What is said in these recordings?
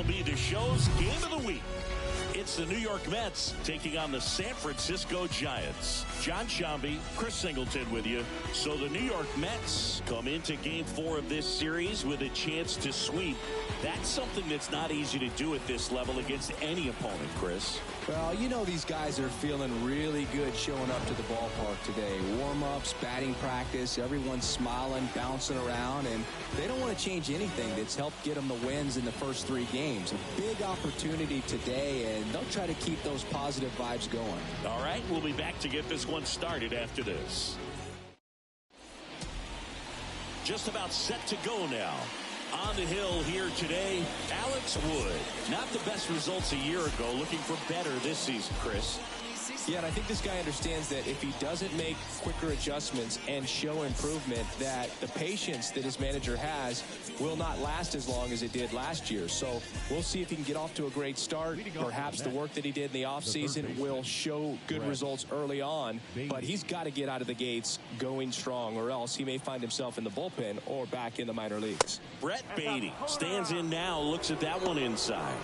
MLB The Show's Game of the Week. It's the New York Mets taking on the San Francisco Giants. John Shambi, Chris Singleton with you. So the New York Mets come into Game 4 of this series with a chance to sweep. That's something that's not easy to do at this level against any opponent, Chris. Well, you know these guys are feeling really good showing up to the ballpark today. Warm-ups, batting practice, everyone's smiling, bouncing around, and they don't want to change anything that's helped get them the wins in the first 3 games. A big opportunity today, and they'll try to keep those positive vibes going. All right, we'll be back to get this one started after this. Just about set to go now. On the hill here today, Alex Wood. Not the best results a year ago. Looking for better this season, Chris. Yeah, and I think this guy understands that if he doesn't make quicker adjustments and show improvement, that the patience that his manager has will not last as long as it did last year. So we'll see if he can get off to a great start. Perhaps the work that he did in the offseason will show good results early on, but he's got to get out of the gates going strong, or else he may find himself in the bullpen or back in the minor leagues. Brett Beatty stands in now, looks at that one inside.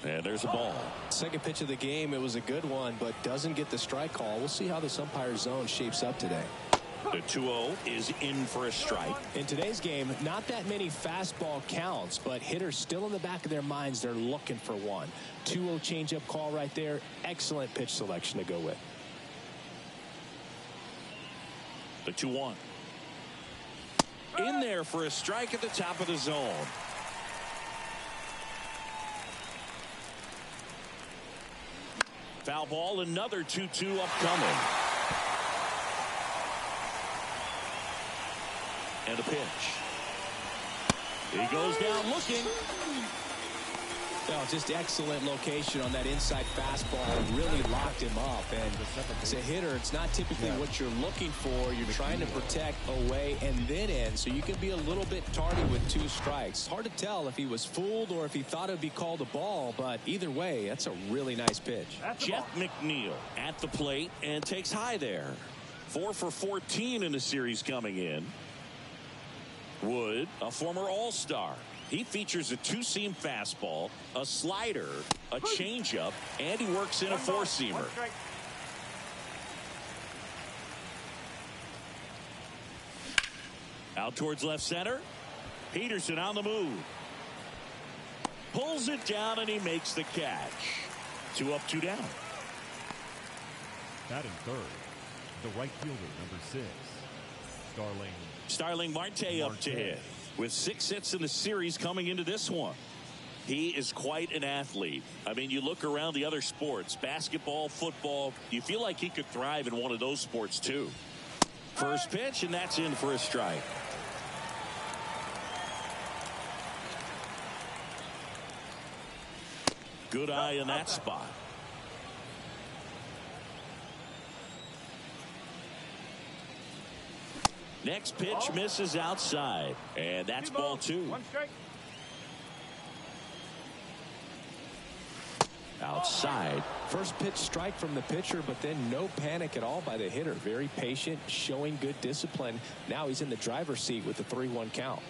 And there's a ball. Second pitch of the game, it was a good one, but doesn't get the strike call. We'll see how this umpire zone shapes up today. The 2-0 is in for a strike. In today's game, not that many fastball counts, but hitters still in the back of their minds, they're looking for one. 2-0 changeup call right there. Excellent pitch selection to go with. The 2-1. In there for a strike at the top of the zone. Foul ball, another 2-2 upcoming. And a pitch. He goes down looking. Well, just excellent location on that inside fastball. Really locked him up. And as a hitter, it's not typically what you're looking for. You're trying to protect away and then in, so you can be a little bit tardy with 2 strikes. Hard to tell if he was fooled or if he thought it would be called a ball, but either way, that's a really nice pitch. Jeff McNeil at the plate and takes high there. 4 for 14 in the series coming in. Wood, a former All-Star. He features a 2-seam fastball, a slider, a changeup, and he works in a 4-seamer. Out towards left center. Peterson on the move. Pulls it down and he makes the catch. 2 up, 2 down. Batting third, the right fielder, number 6, Starling Marte up to hit. With 6 hits in the series coming into this one. He is quite an athlete. I mean, you look around the other sports, basketball, football, you feel like he could thrive in one of those sports too. First pitch, and that's in for a strike. Good eye in that spot. Next pitch misses outside, and that's ball 2. Outside. First pitch strike from the pitcher, but then no panic at all by the hitter. Very patient, showing good discipline. Now he's in the driver's seat with the 3-1 count.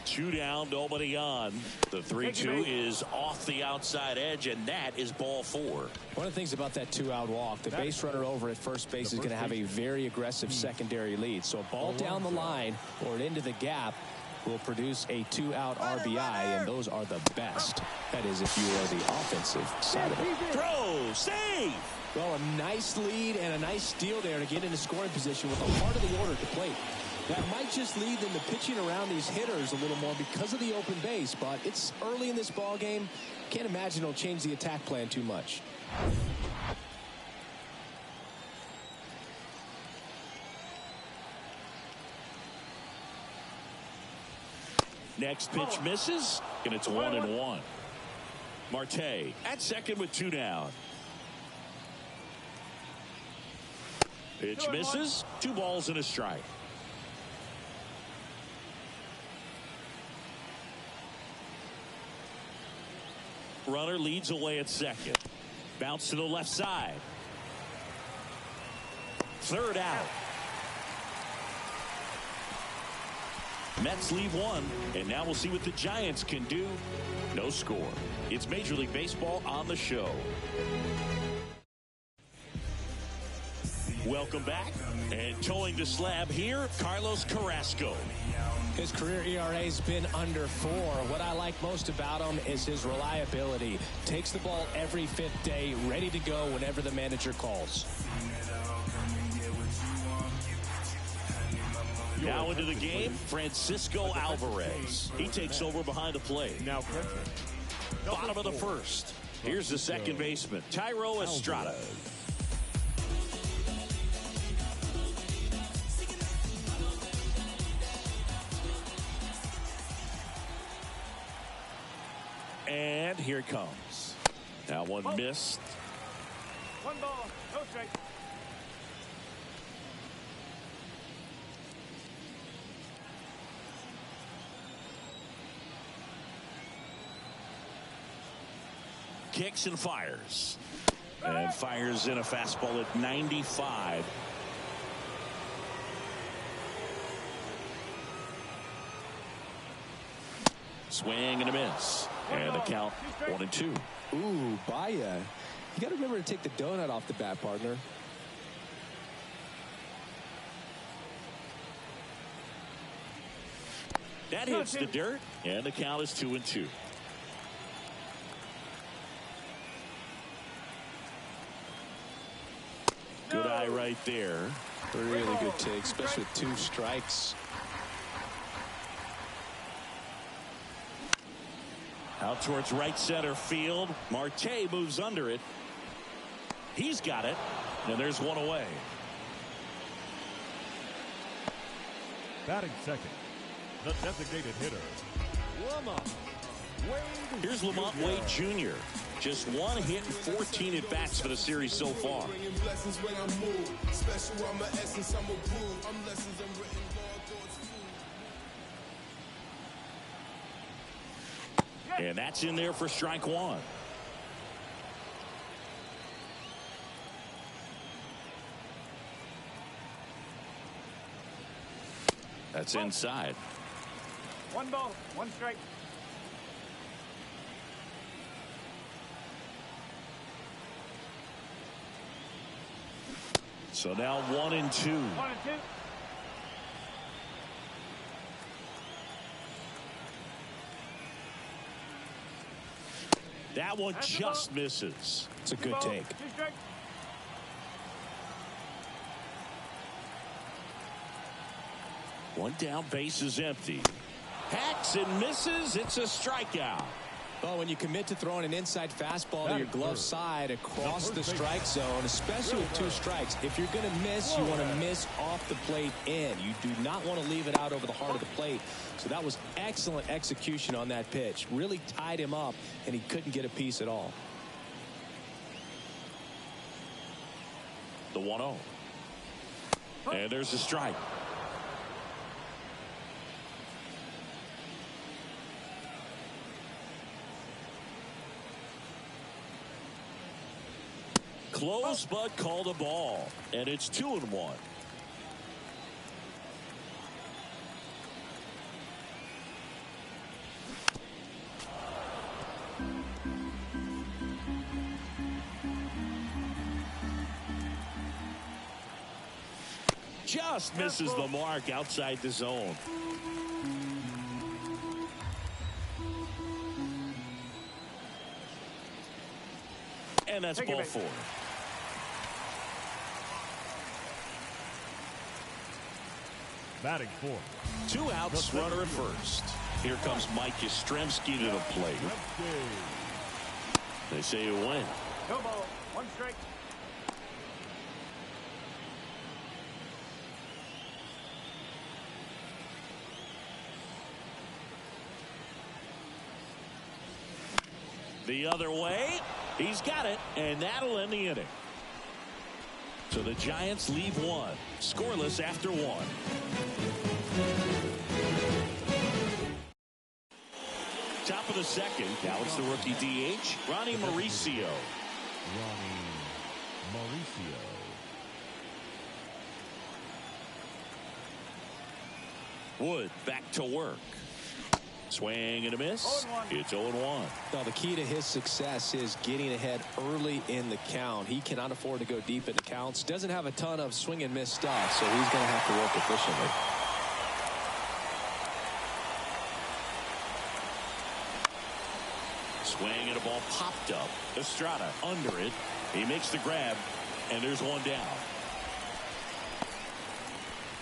2 down, nobody on. The 3-2 is off the outside edge, and that is ball 4. One of the things about that 2-out walk, the base runner over at first base is going to have a very aggressive secondary lead. So a ball down the line or into the gap will produce a 2-out RBI, and those are the best. That is, if you are the offensive side of it. Throw, save. Well, a nice lead and a nice steal there to get into scoring position with the heart of the order at the plate. That might just lead them to pitching around these hitters a little more because of the open base, but it's early in this ball game. Can't imagine it'll change the attack plan too much. Next pitch misses, and it's 1-1. Marte at second with 2 down. Pitch misses, 2 balls and a strike. runner leads away at second. Bounce to the left side. Third out. Mets leave one, and now we'll see what the Giants can do. No score. It's Major League Baseball on the show. Welcome back. And towing the slab here, Carlos Carrasco. His career ERA has been under 4. What I like most about him is his reliability. Takes the ball every 5th day, ready to go whenever the manager calls. Now into the game, Francisco Alvarez. He takes over behind the plate. Now, Bottom of the first. Here's the second baseman, Thairo Estrada. And here it comes. Now one missed. 1 ball, no strike. Kicks and fires. And fires in a fastball at 95. Swing and a miss. And the count 1-2. Ooh, Baya. You got to remember to take the donut off the bat, partner. That hits the dirt. And the count is 2-2. Good eye right there. Really good take, especially with 2 strikes. Out towards right center field. Marte moves under it. He's got it. And there's one away. batting second, the designated hitter, Lamont Wade. Here's Lamont Wade Jr. Just 1 hit and 14 at bats for the series so far. And that's in there for strike 1. That's inside. 1 ball, 1 strike. So now 1 and 2. 1 and 2. That one just misses. It's a good take. 2 strikes. One down, base is empty. Hacks and misses. It's a strikeout. Well, when you commit to throwing an inside fastball to your glove side across the strike zone, especially with 2 strikes, if you're going to miss, you want to miss off the plate in. You do not want to leave it out over the heart of the plate. So that was excellent execution on that pitch. Really tied him up, and he couldn't get a piece at all. The 1-0. And there's a strike. Close, but called a ball. And it's 2-1. Just misses the mark outside the zone. And that's ball 4. Batting 4. 2 outs, runner at first. Here comes Mike Yastrzemski to the plate. They say you win. 2 ball, 1 strike. The other way. He's got it, and that'll end the inning. So the Giants leave 1. Scoreless after 1. Top of the second. Now it's the rookie DH, Ronnie Mauricio. Ronnie Mauricio. Wood back to work. Swing and a miss. 0-1. It's 0-1. Now, the key to his success is getting ahead early in the count. He cannot afford to go deep in the counts. Doesn't have a ton of swing and miss stuff, so he's going to have to work efficiently. Swing and a ball popped up. Estrada under it. He makes the grab, and there's one down.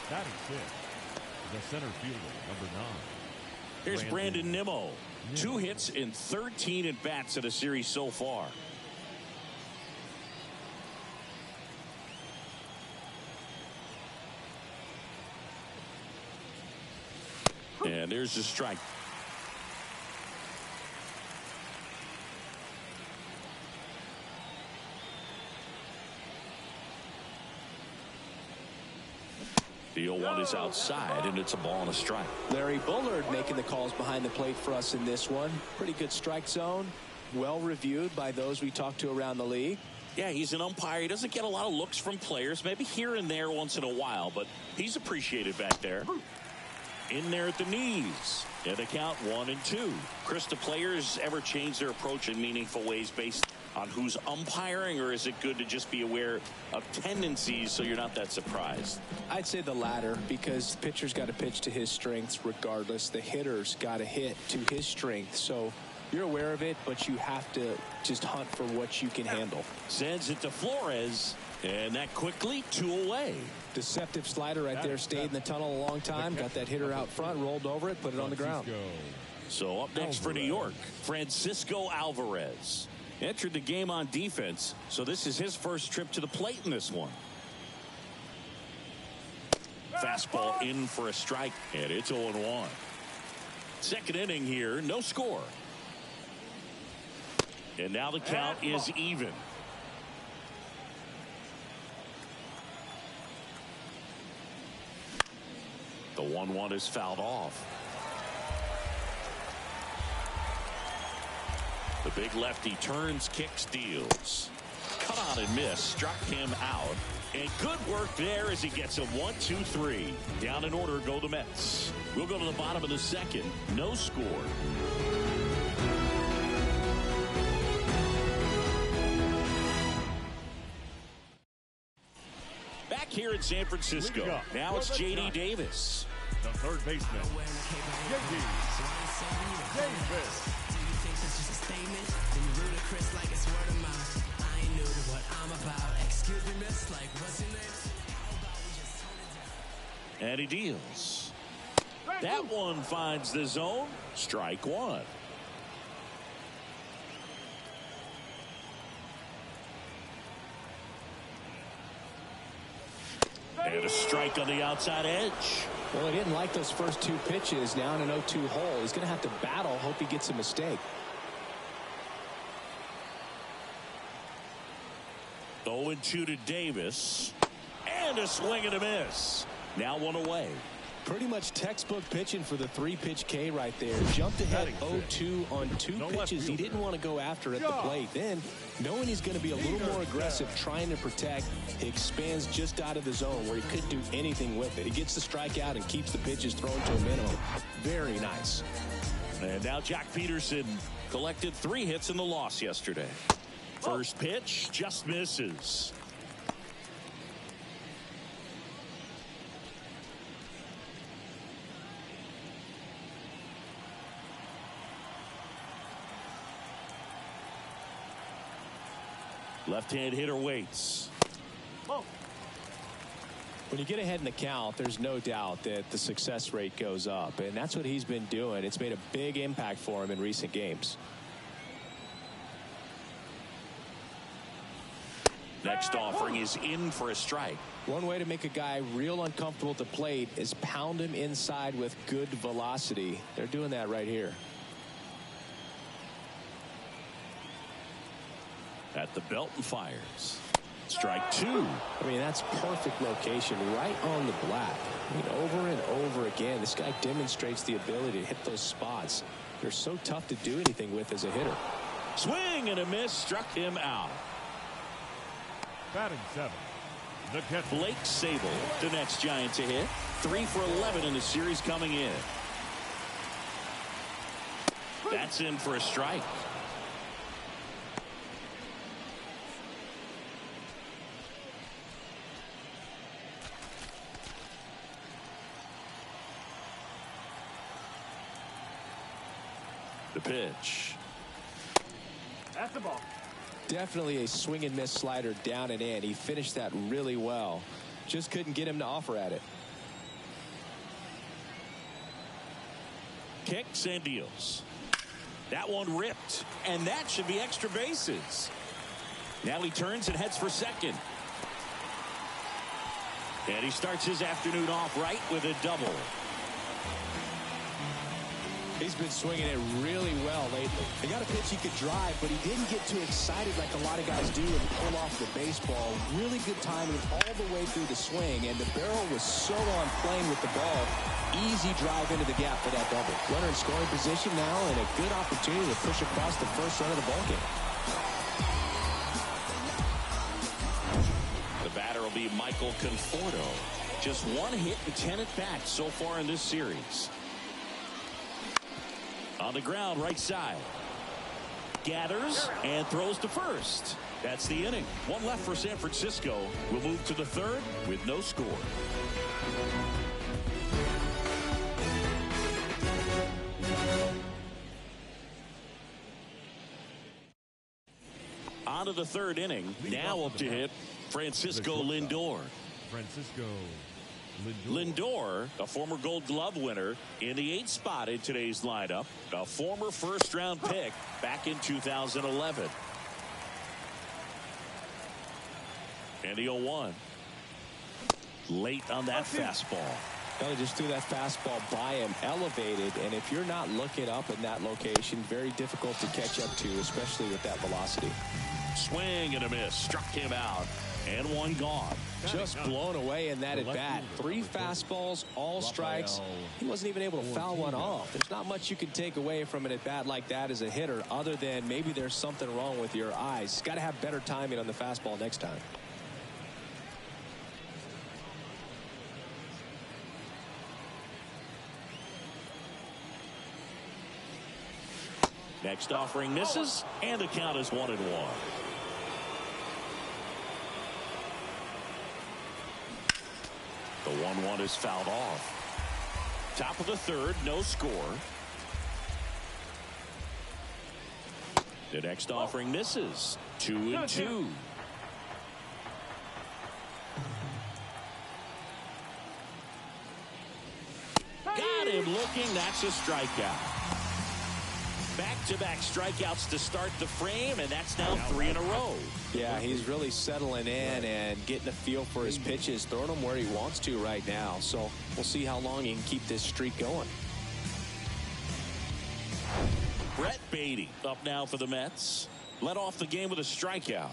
Batting fifth, the center fielder, number 9. Here's Brandon Nimmo. 2 hits in 13 at-bats in the series so far. And there's the strike. The 0-1 is outside, and it's a ball and a strike. Larry Bullard making the calls behind the plate for us in this one. Pretty good strike zone. Well reviewed by those we talked to around the league. Yeah, he's an umpire. He doesn't get a lot of looks from players, maybe here and there once in a while, but he's appreciated back there. In there at the knees. And the count 1-2. Chris, do players ever change their approach in meaningful ways based on who's umpiring, or is it good to just be aware of tendencies so you're not that surprised? I'd say the latter, because the pitcher's got to pitch to his strengths regardless. The hitter's got to hit to his strength. So you're aware of it, but you have to just hunt for what you can handle. Sends it to Flores, and that quickly 2 away. Deceptive slider right there. Stayed in the tunnel a long time. Got that hitter out front, rolled over it, put it on the ground. So up next for New York, Francisco Alvarez. Entered the game on defense, so this is his first trip to the plate in this one. Fastball in for a strike, and it's 0-1. Second inning here, no score. And now the count is even. The 1-1 is fouled off. The big lefty turns, kicks, deals. Cut on and miss, struck him out. And good work there as he gets a 1-2-3. Down in order go the Mets. We'll go to the bottom of the second. No score. Back here in San Francisco. Now it's J.D. Davis. The third baseman, J.D. Davis. And he deals. That one finds the zone. Strike 1. And a strike on the outside edge. Well, he didn't like those first 2 pitches. Down an 0-2 hole. He's going to have to battle. Hope he gets a mistake. 0-2 to Davis. And a swing and a miss. Now 1 away. Pretty much textbook pitching for the 3-pitch K right there. Jumped ahead 0-2 on 2 pitches. He didn't want to go after at the plate. Then, knowing he's going to be a little more aggressive, trying to protect, he expands just out of the zone where he couldn't do anything with it. He gets the strikeout and keeps the pitches thrown to a minimum. Very nice. And now Jack Peterson collected 3 hits in the loss yesterday. First pitch just misses. Left-hand hitter waits. When you get ahead in the count, there's no doubt that the success rate goes up, and that's what he's been doing. It's made a big impact for him in recent games. Next offering is in for a strike. One way to make a guy real uncomfortable at the plate is pound him inside with good velocity. They're doing that right here. At the belt and fires. Strike 2. I mean, that's perfect location right on the black. I mean, over and over again, this guy demonstrates the ability to hit those spots. They're so tough to do anything with as a hitter. Swing and a miss, struck him out. Batting 7. The catcher. Blake Sable, the next Giant to hit. 3 for 11 in the series coming in. That's in for a strike. The pitch. That's the ball. Definitely a swing and miss slider down and in. He finished that really well. Just couldn't get him to offer at it. Kicks and deals. That one ripped, and that should be extra bases. Now he turns and heads for second. And he starts his afternoon off right with a double. He's been swinging it really well lately. He got a pitch he could drive, but he didn't get too excited like a lot of guys do and pull off the baseball. Really good timing all the way through the swing, and the barrel was so on plane with the ball. Easy drive into the gap for that double. Runner in scoring position now, and a good opportunity to push across the first run of the ballgame. The batter will be Michael Conforto. Just 1 hit and 10 at-bats so far in this series. On the ground, right side. Gathers and throws to first. That's the inning. 1 left for San Francisco. We'll move to the 3rd with no score. On to the 3rd inning. Now up to hit Francisco Lindor. Francisco Lindor, a former Gold Glove winner, in the 8th spot in today's lineup. A former first-round pick back in 2011. And the 0-1. Late on that fastball. They just threw that fastball by him, elevated, and if you're not looking up in that location, very difficult to catch up to, especially with that velocity. Swing and a miss. Struck him out. And 1 gone. Just blown away in that at bat. 3 fastballs, all strikes. He wasn't even able to foul one off. There's not much you can take away from an at bat like that as a hitter, other than maybe there's something wrong with your eyes. Got to have better timing on the fastball next time. Next offering misses, and the count is 1-1. The 1-1 is fouled off. Top of the 3rd, no score. The next offering misses. 2-2. Got him looking. That's a strikeout. Back-to-back strikeouts to start the frame, and that's now 3 in a row. Yeah, he's really settling in and getting a feel for his pitches, throwing them where he wants to right now. So we'll see how long he can keep this streak going. Brett Beatty up now for the Mets. Led off the game with a strikeout.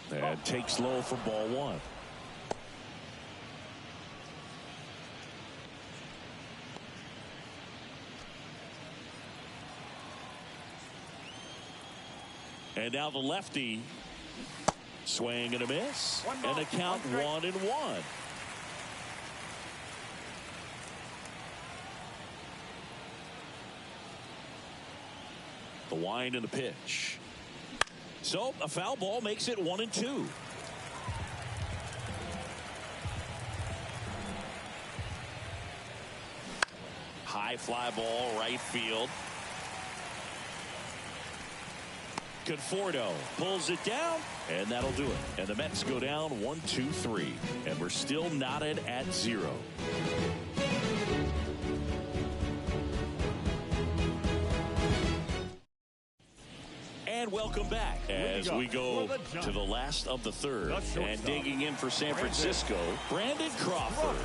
And takes low for ball 1. And now the lefty. Swing and a miss. And a count 1-1. The wind and the pitch. So a foul ball makes it 1-2. High fly ball right field. Conforto pulls it down, and that'll do it. And the Mets go down 1-2-3, and we're still knotted at 0. And welcome back as we go to the last of the 3rd. And digging in for San Francisco, Brandon Crawford.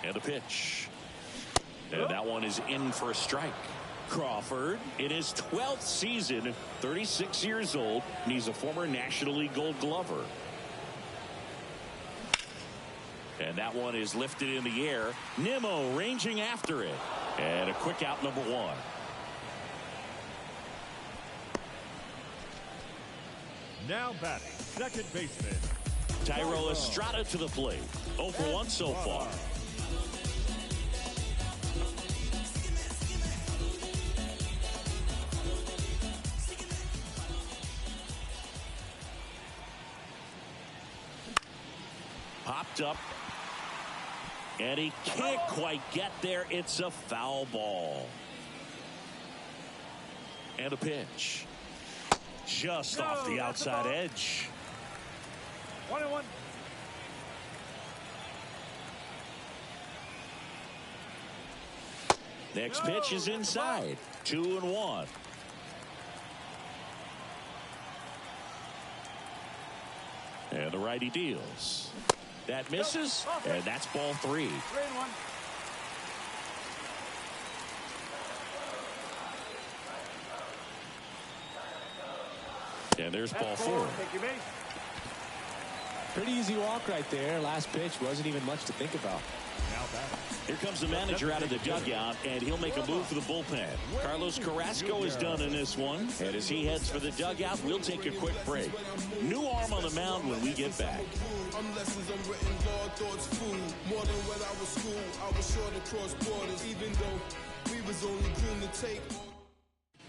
And a pitch. And that one is in for a strike. Crawford in his 12th season, 36 years old, and he's a former National League Gold Glover. And that one is lifted in the air. Nimmo ranging after it. And a quick out, number 1. Now batting, second baseman. Thairo Estrada to the plate. 0 for 1 so far. Popped up. And he can't quite get there. It's a foul ball. And a pitch. Just off the outside edge. 1-1. Next pitch is inside. 2-1. And the righty deals. That misses, and that's ball 3. 3-1. And there's ball 4. Take your base. Pretty easy walk right there. Last pitch wasn't even much to think about. Now batting. Here comes the manager out of the dugout, and he'll make a move for the bullpen. Carlos Carrasco is done in this one, and as he heads for the dugout, we'll take a quick break. New arm on the mound when we get back. Lessons unwritten law, thoughts food. More than when I was school, I was sure to cross borders, even though we was only groomed to take.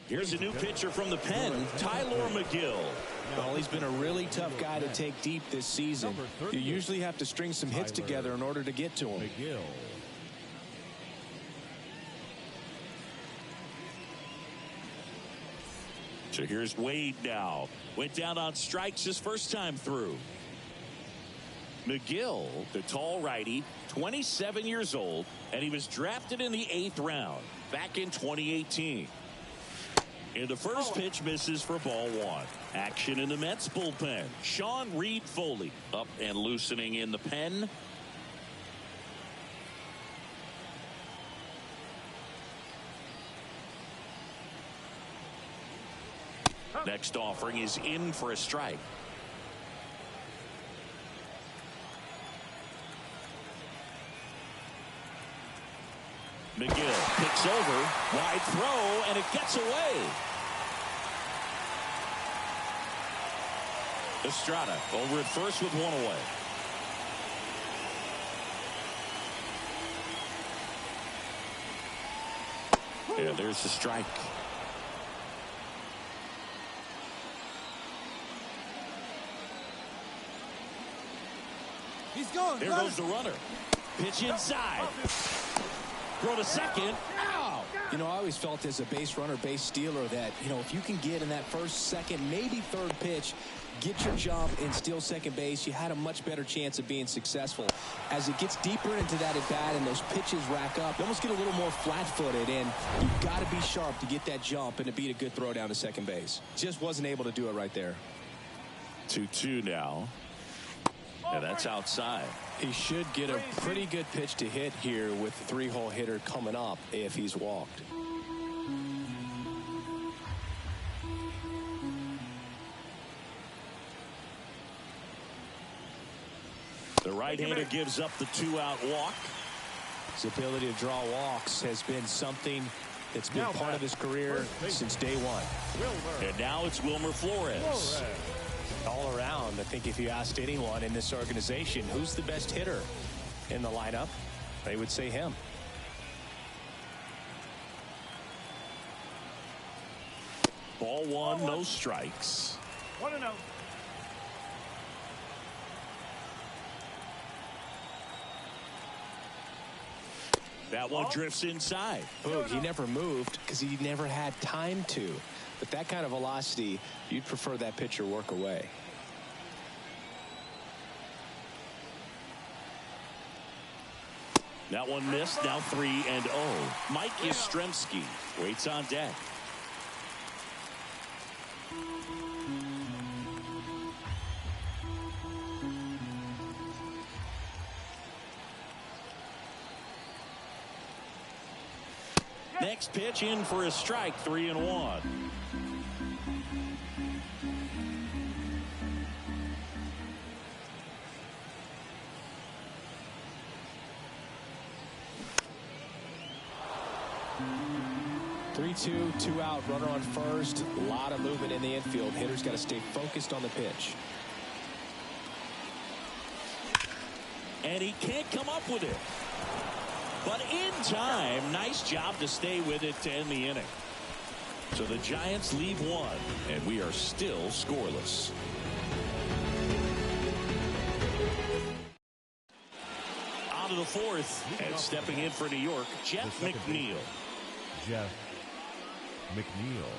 Here's a new pitcher from the pen, Tyler McGill. Well, he's been a really tough guy to take deep this season. You usually have to string some hits together in order to get to him. McGill. So here's Wade now. Went down on strikes his first time through. McGill, the tall righty, 27 years old, and he was drafted in the 8th round back in 2018. And the first pitch misses for ball 1. Action in the Mets bullpen. Sean Reed Foley up and loosening in the pen. Next offering is in for a strike. McGill picks over, wide throw, and it gets away. Estrada over at first with 1 away. And there's the strike. He's going. There goes the runner. Pitch inside. Throw to second. Ow! You know, I always felt as a base runner, base stealer that, you know, if you can get in that first, second, maybe third pitch, get your jump and steal second base, you had a much better chance of being successful. As it gets deeper into that at bat and those pitches rack up, you almost get a little more flat-footed, and you've got to be sharp to get that jump and to beat a good throw down to second base. Just wasn't able to do it right there. 2-2 now. And that's outside. He should get a pretty good pitch to hit here with the 3-hole hitter coming up if he's walked. The right-hander gives up the 2-out walk. His ability to draw walks has been something that's been part of his career since day one. And now it's Wilmer Flores. All around, I think if you asked anyone in this organization who's the best hitter in the lineup, they would say him. Ball 1, no strikes. 1-0. That one drifts inside. Boog, he never moved because he never had time to. But that kind of velocity, you'd prefer that pitcher work away. That one missed. Now 3-0. Mike Yastrzemski waits on deck. Next pitch in for a strike. 3-1. 3-2, 2 out, runner on first. A lot of movement in the infield. Hitter's got to stay focused on the pitch. And he can't come up with it. But in time, nice job to stay with it to end the inning. So the Giants leave one, and we are still scoreless. On to the fourth, and stepping in for New York, Jeff McNeil. Jeff McNeil.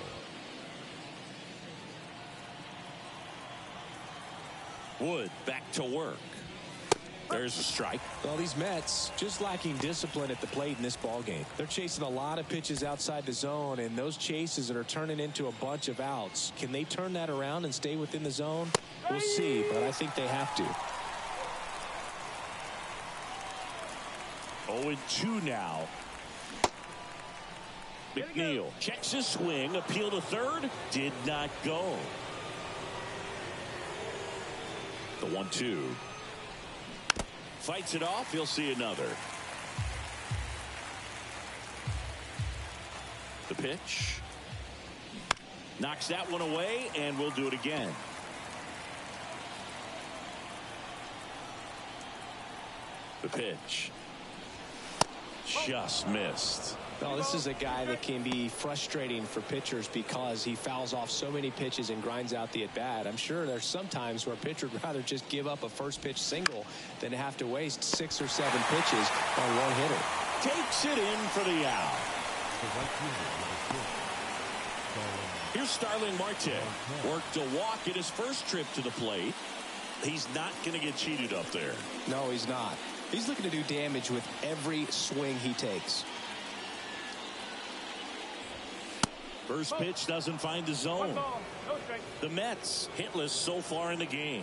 Wood back to work. There's a strike. Well, these Mets just lacking discipline at the plate in this ball game. They're chasing a lot of pitches outside the zone, and those chases that are turning into a bunch of outs. Can they turn that around and stay within the zone? We'll see, but I think they have to. 0-2 now. McNeil checks his swing, appeal to third, did not go. The 1-2. Fights it off, he'll see another. The pitch. Knocks that one away, and we'll do it again. The pitch. Just missed. Well, this is a guy that can be frustrating for pitchers because he fouls off so many pitches and grinds out the at-bat. I'm sure there's some times where a pitcher would rather just give up a first pitch single than to have to waste 6 or 7 pitches on one hitter. Takes it in for the out. Here's Starling Marte. Worked a walk at his first trip to the plate. He's not going to get cheated up there. No, he's not. He's looking to do damage with every swing he takes. First pitch doesn't find the zone. The Mets hitless so far in the game.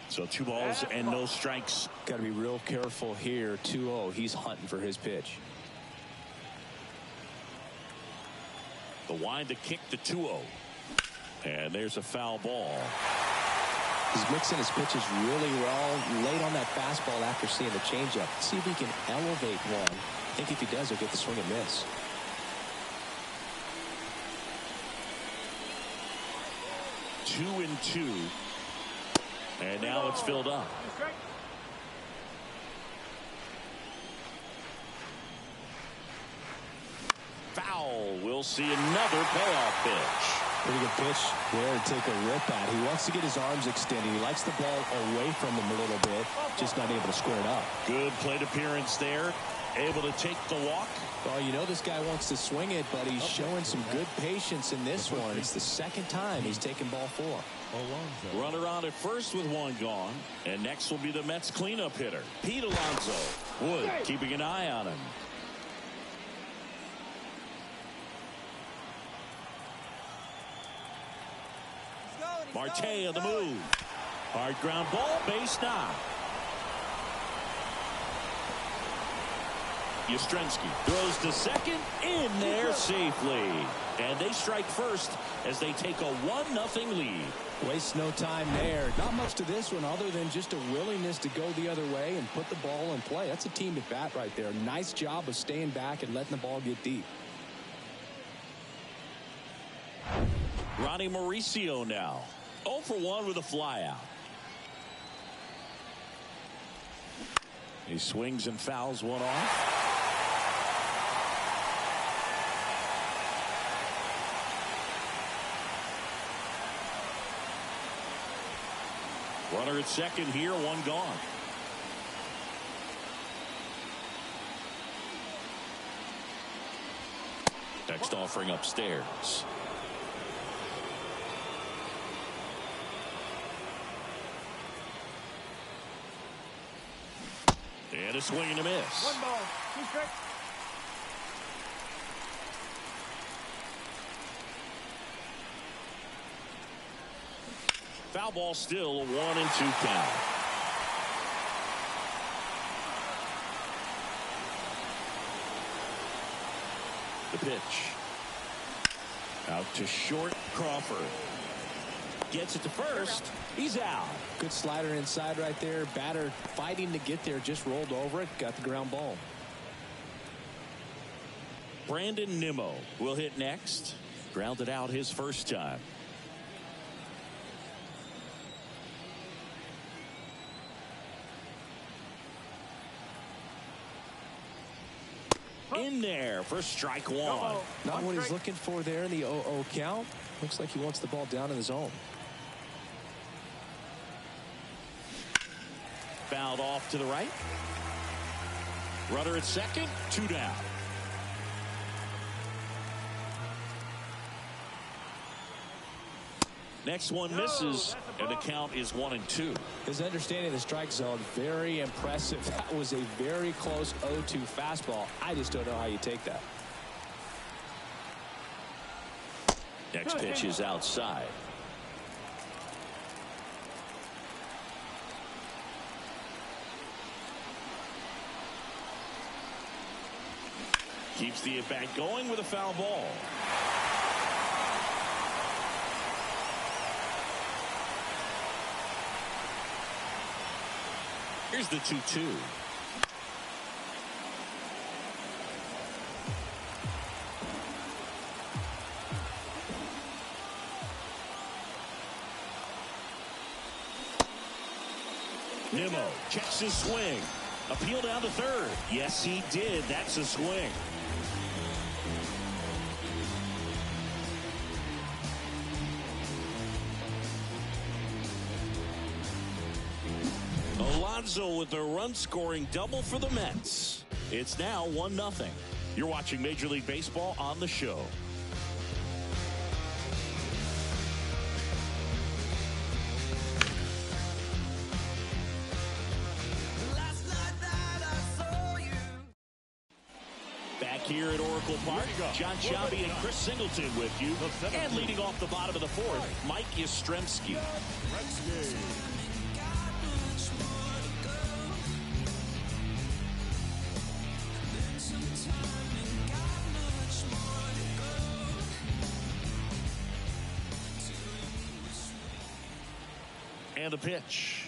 So 2 balls and no strikes. Got to be real careful here. 2-0. He's hunting for his pitch. The wind to kick the 2-0. And there's a foul ball. He's mixing his pitches really well. Late on that fastball after seeing the changeup. See if he can elevate one. I think if he does, he'll get the swing and miss. Two and 2. And now it's filled up. Foul. We'll see another payoff pitch. Pretty good pitch there to take a rip at. He wants to get his arms extended. He likes the ball away from him a little bit. Just not able to square it up. Good plate appearance there. Able to take the walk. Well, you know this guy wants to swing it, but he's showing some good patience in this one. It's the second time he's taken ball 4. Runner on at first with 1 gone. And next will be the Mets cleanup hitter, Pete Alonso. Wood keeping an eye on him. Marte on the move. Hard ground ball, base knock. Yastrzemski throws to second, in there safely. And they strike first as they take a 1-0 lead. Waste no time there. Not much to this one other than just a willingness to go the other way and put the ball in play. That's a team at bat right there. Nice job of staying back and letting the ball get deep. Ronnie Mauricio now. 0 for 1 with a flyout. He swings and fouls one off. Runner at second here, 1 gone. Next offering upstairs. And a swing and a miss. 1 ball, 2 strikes. Foul ball still, a 1-2 count. The pitch. Out to short, Crawford. Gets it to first. He's out. Good slider inside right there. Batter fighting to get there. Just rolled over it. Got the ground ball. Brandon Nimmo will hit next. Grounded out his first time. In there for strike one. Not what he's looking for there in the 0-0 count. Looks like he wants the ball down in the zone. Fouled off to the right. Runner at second, 2 down. Next one misses, and the count is 1-2. His understanding of the strike zone, very impressive. That was a very close 0-2 fastball. I just don't know how you take that. Next pitch is outside. Keeps the at-bat going with a foul ball. Here's the 2-2. Nimmo checks his swing. Appeal down to third. Yes, he did. That's a swing. Alonso with a run-scoring double for the Mets. It's now 1-0. You're watching Major League Baseball on the show. Back here at Oracle Park, John Sciambi and Chris Singleton with you. And leading off the bottom of the fourth, Mike Yastrzemski. And a pitch.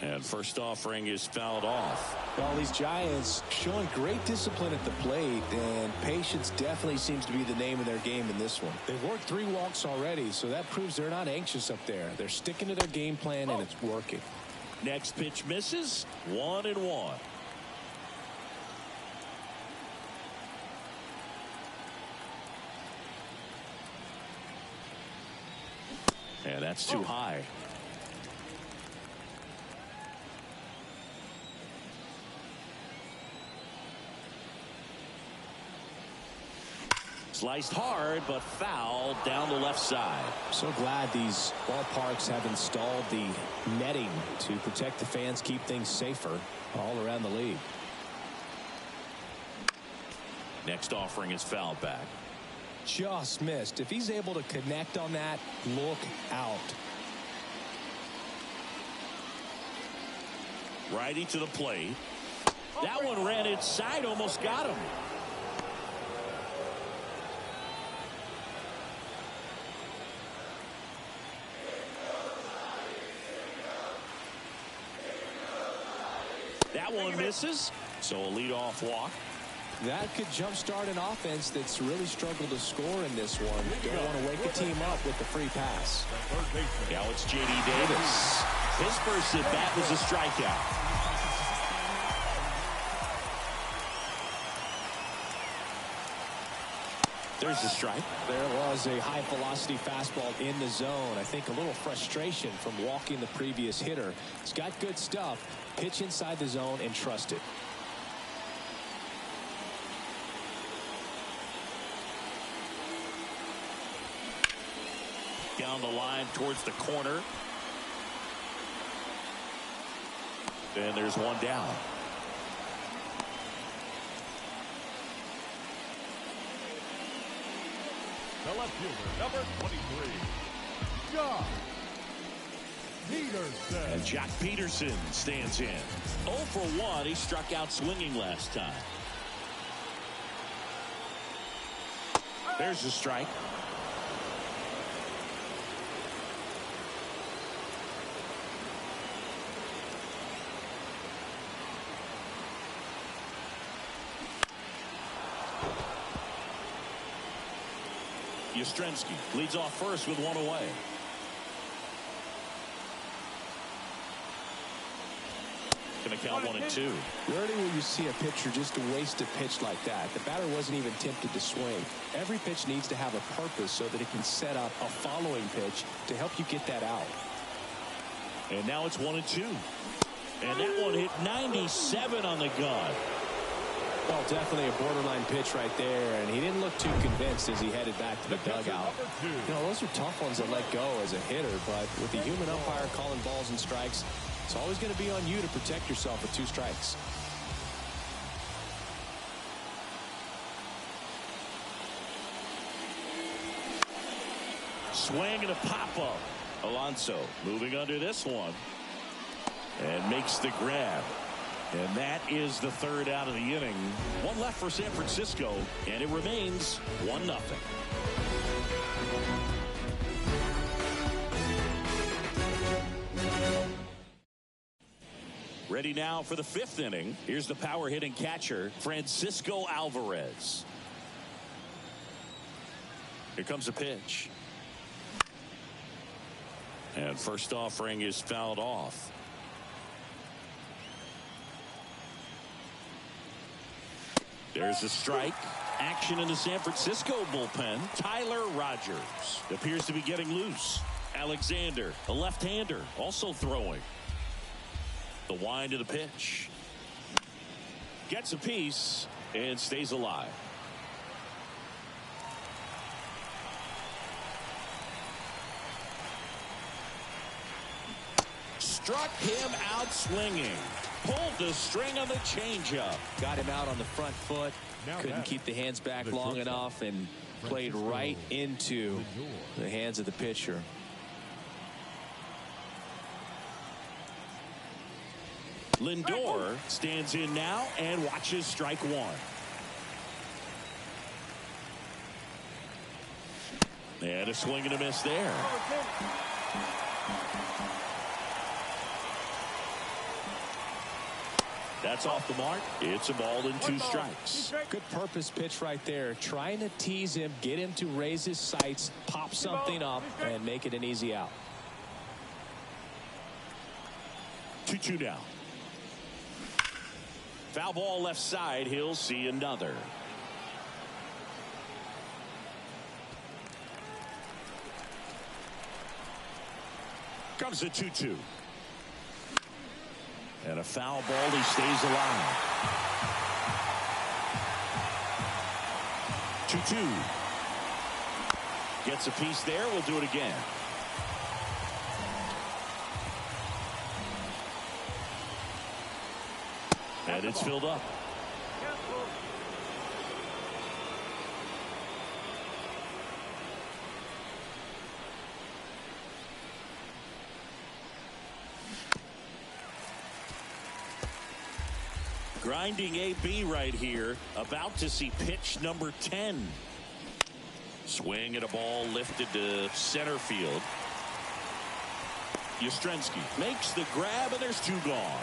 And first offering is fouled off. Well, these Giants showing great discipline at the plate, and patience definitely seems to be the name of their game in this one. They've worked 3 walks already, so that proves they're not anxious up there. They're sticking to their game plan, and it's working. Next pitch misses. 1-1. And that's too high. Sliced hard, but fouled down the left side. So glad these ballparks have installed the netting to protect the fans, keep things safer all around the league. Next offering is fouled back. Just missed. If he's able to connect on that, look out. Righty to the plate. That one ran inside, almost got him. That one misses, so a leadoff walk. That could jumpstart an offense that's really struggled to score in this one. Don't want to wake a team up with the free pass. Now it's J.D. Davis. His first at bat was a strikeout. There's the strike. There was a high velocity fastball in the zone. I think a little frustration from walking the previous hitter. He's got good stuff. Pitch inside the zone and trust it. Down the line towards the corner. And there's one down. The left fielder, number 23, Jock Peterson. And Jock Peterson stands in. 0 for 1. He struck out swinging last time. There's the strike. Yastrzemski leads off first with one away. Going to count 1-2. Rarely will you see a pitcher just waste a pitch like that. The batter wasn't even tempted to swing. Every pitch needs to have a purpose so that it can set up a following pitch to help you get that out. And now it's 1-2. And that one hit 97 on the gun. Well, definitely a borderline pitch right there, and he didn't look too convinced as he headed back to the dugout. You know, those are tough ones to let go as a hitter, but with the human umpire calling balls and strikes, it's always going to be on you to protect yourself with 2 strikes. Swing and a pop-up. Alonso moving under this one and makes the grab. And that is the 3rd out of the inning. One left for San Francisco, and it remains 1-0. Ready now for the 5th inning. Here's the power hitting catcher, Francisco Alvarez. Here comes a pitch. And first offering is fouled off. There's a strike. Action in the San Francisco bullpen. Tyler Rogers appears to be getting loose. Alexander, a left-hander, also throwing. The wind of the pitch. Gets a piece and stays alive. Struck him out swinging. Pulled the string on the changeup. Got him out on the front foot. Couldn't keep the hands back long enough and played right into the hands of the pitcher. Lindor stands in now and watches strike 1. And a swing and a miss there. That's off the mark. It's a ball and 2 strikes. Good purpose pitch right there. Trying to tease him, get him to raise his sights, pop something up, and make it an easy out. 2-2 now. Foul ball left side. He'll see another. Comes the 2-2. And a foul ball. He stays alive. 2-2. Gets a piece there. We'll do it again. And it's filled up. Grinding AB right here. About to see pitch number 10. Swing at a ball lifted to center field. Yastrzemski makes the grab, and there's 2 gone.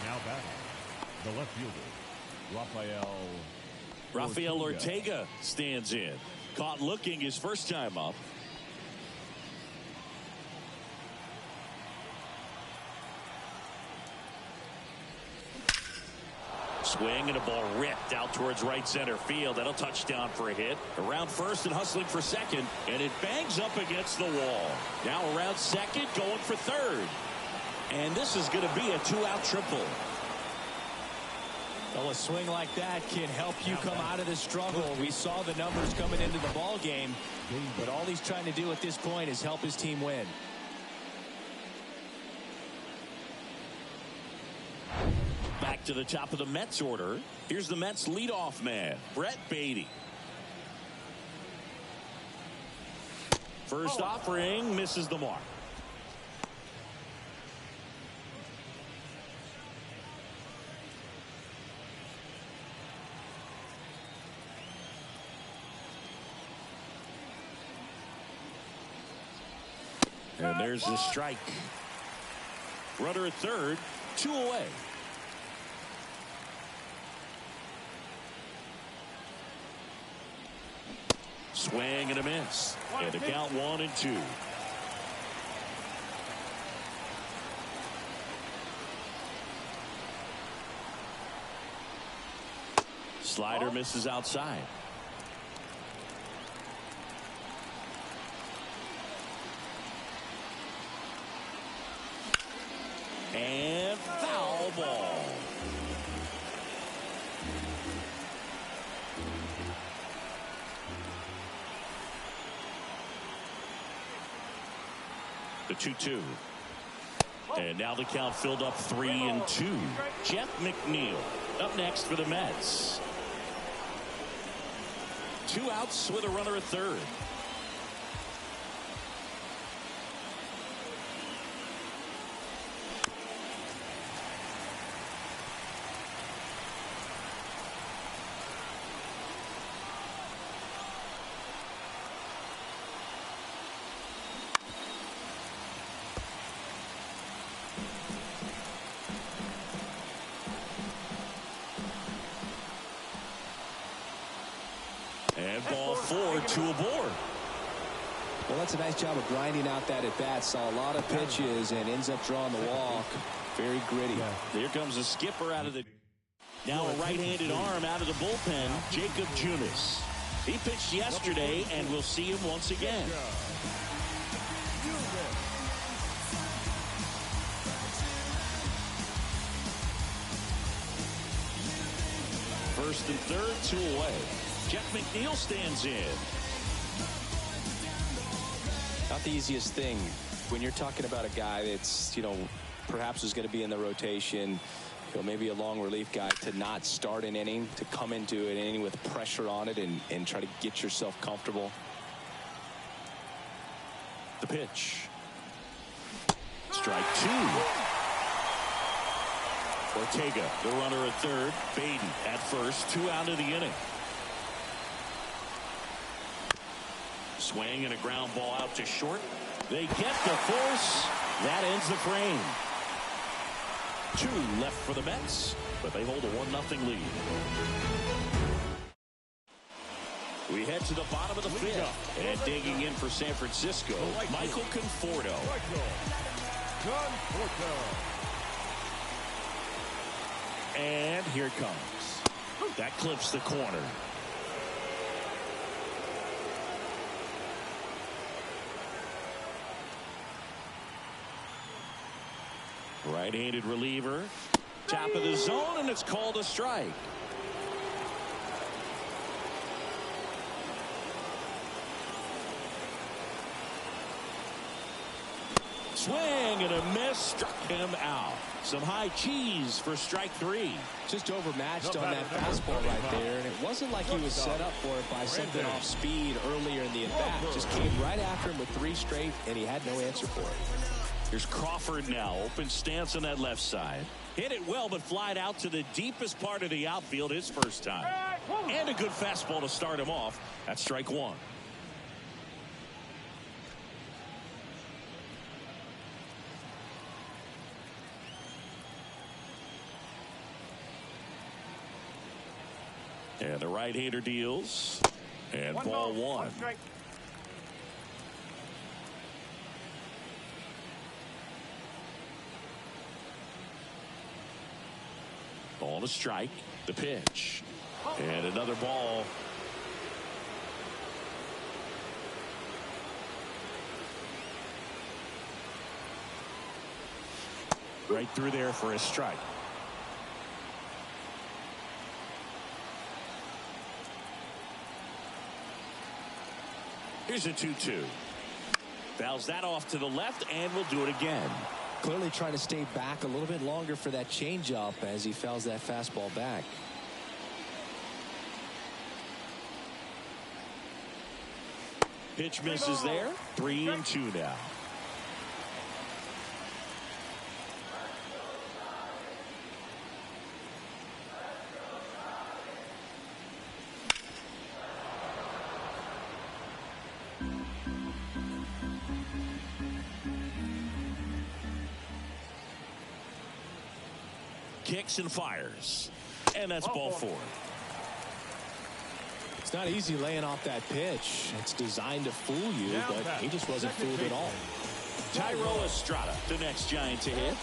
Now batting, the left fielder, Rafael Ortega stands in. Caught looking his first time up. Swing and a ball ripped out towards right center field. That'll touch down for a hit. Around first and hustling for second. And it bangs up against the wall. Now around second, going for third. And this is going to be a 2-out triple. Well, a swing like that can help you come out of the struggle. We saw the numbers coming into the ball game, but all he's trying to do at this point is help his team win. Back to the top of the Mets order. Here's the Mets leadoff man, Brett Beatty. First offering misses the mark. And there's the strike. Runner at third, 2 away. Swing and a miss. And a count 1-2. Slider misses outside. And foul ball. The 2-2. And now the count filled up 3-2. Jeff McNeil up next for the Mets. 2 outs with a runner at third. And ball 4, 2 aboard. Well, that's a nice job of grinding out that at bat. Saw a lot of pitches and ends up drawing the walk. Very gritty. Here comes a skipper out of the. Now a right-handed arm out of the bullpen, Jacob Junis. He pitched yesterday, and we'll see him once again. First and third, 2 away. Jeff McNeil stands in. Not the easiest thing when you're talking about a guy that's, perhaps is going to be in the rotation, maybe a long relief guy, to not start an inning, to come into an inning with pressure on it and try to get yourself comfortable. The pitch. Strike 2. Ortega, the runner at third. Beatty at first. 2 out of the inning. Swing and a ground ball out to short. They get the force. That ends the frame. 2 left for the Mets, but they hold a 1-0 lead. We head to the bottom of the 5th. And digging in for San Francisco, Michael Conforto. And here it comes. That clips the corner. Right-handed reliever. Top of the zone, and it's called a strike. Swing and a miss, struck him out. Some high cheese for strike 3. Just overmatched on that fastball right there, and it wasn't like he was set up for it by something off speed earlier in the at-bat. Just came right after him with 3 straight, and he had no answer for it. Here's Crawford now. Open stance on that left side. Hit it well, but flied out to the deepest part of the outfield his first time. And a good fastball to start him off. That's strike 1. And the right-hander deals. And ball 1. Ball to strike. The pitch. And another ball. Right through there for a strike. Here's a 2-2. Fouls that off to the left, and we'll do it again. Clearly trying to stay back a little bit longer for that changeup as he fouls that fastball back. Pitch misses there. 3-2 now. Kicks and fires. And that's ball 4. It's not easy laying off that pitch. It's designed to fool you, but he just wasn't fooled at all. Thairo Estrada, the next Giant to hit.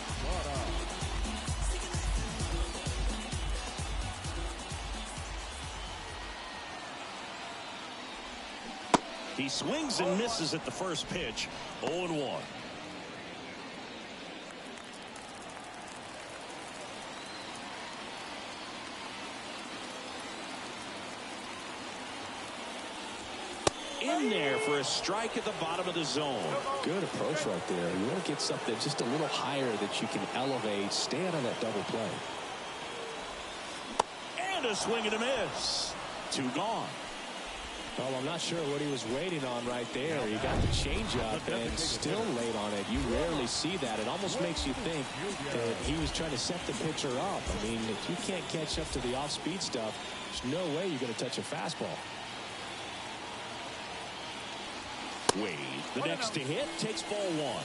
He swings and misses at the first pitch. 0-1. In there for a strike at the bottom of the zone. Good approach right there. You want to get something just a little higher that you can elevate. Stay out of that double play. And a swing and a miss. 2 gone. Well, I'm not sure what he was waiting on right there. He got the changeup and still laid on it. You rarely see that. It almost makes you think that he was trying to set the pitcher up. I mean, if you can't catch up to the off-speed stuff, there's no way you're going to touch a fastball. Wade, the next to hit, takes ball 1.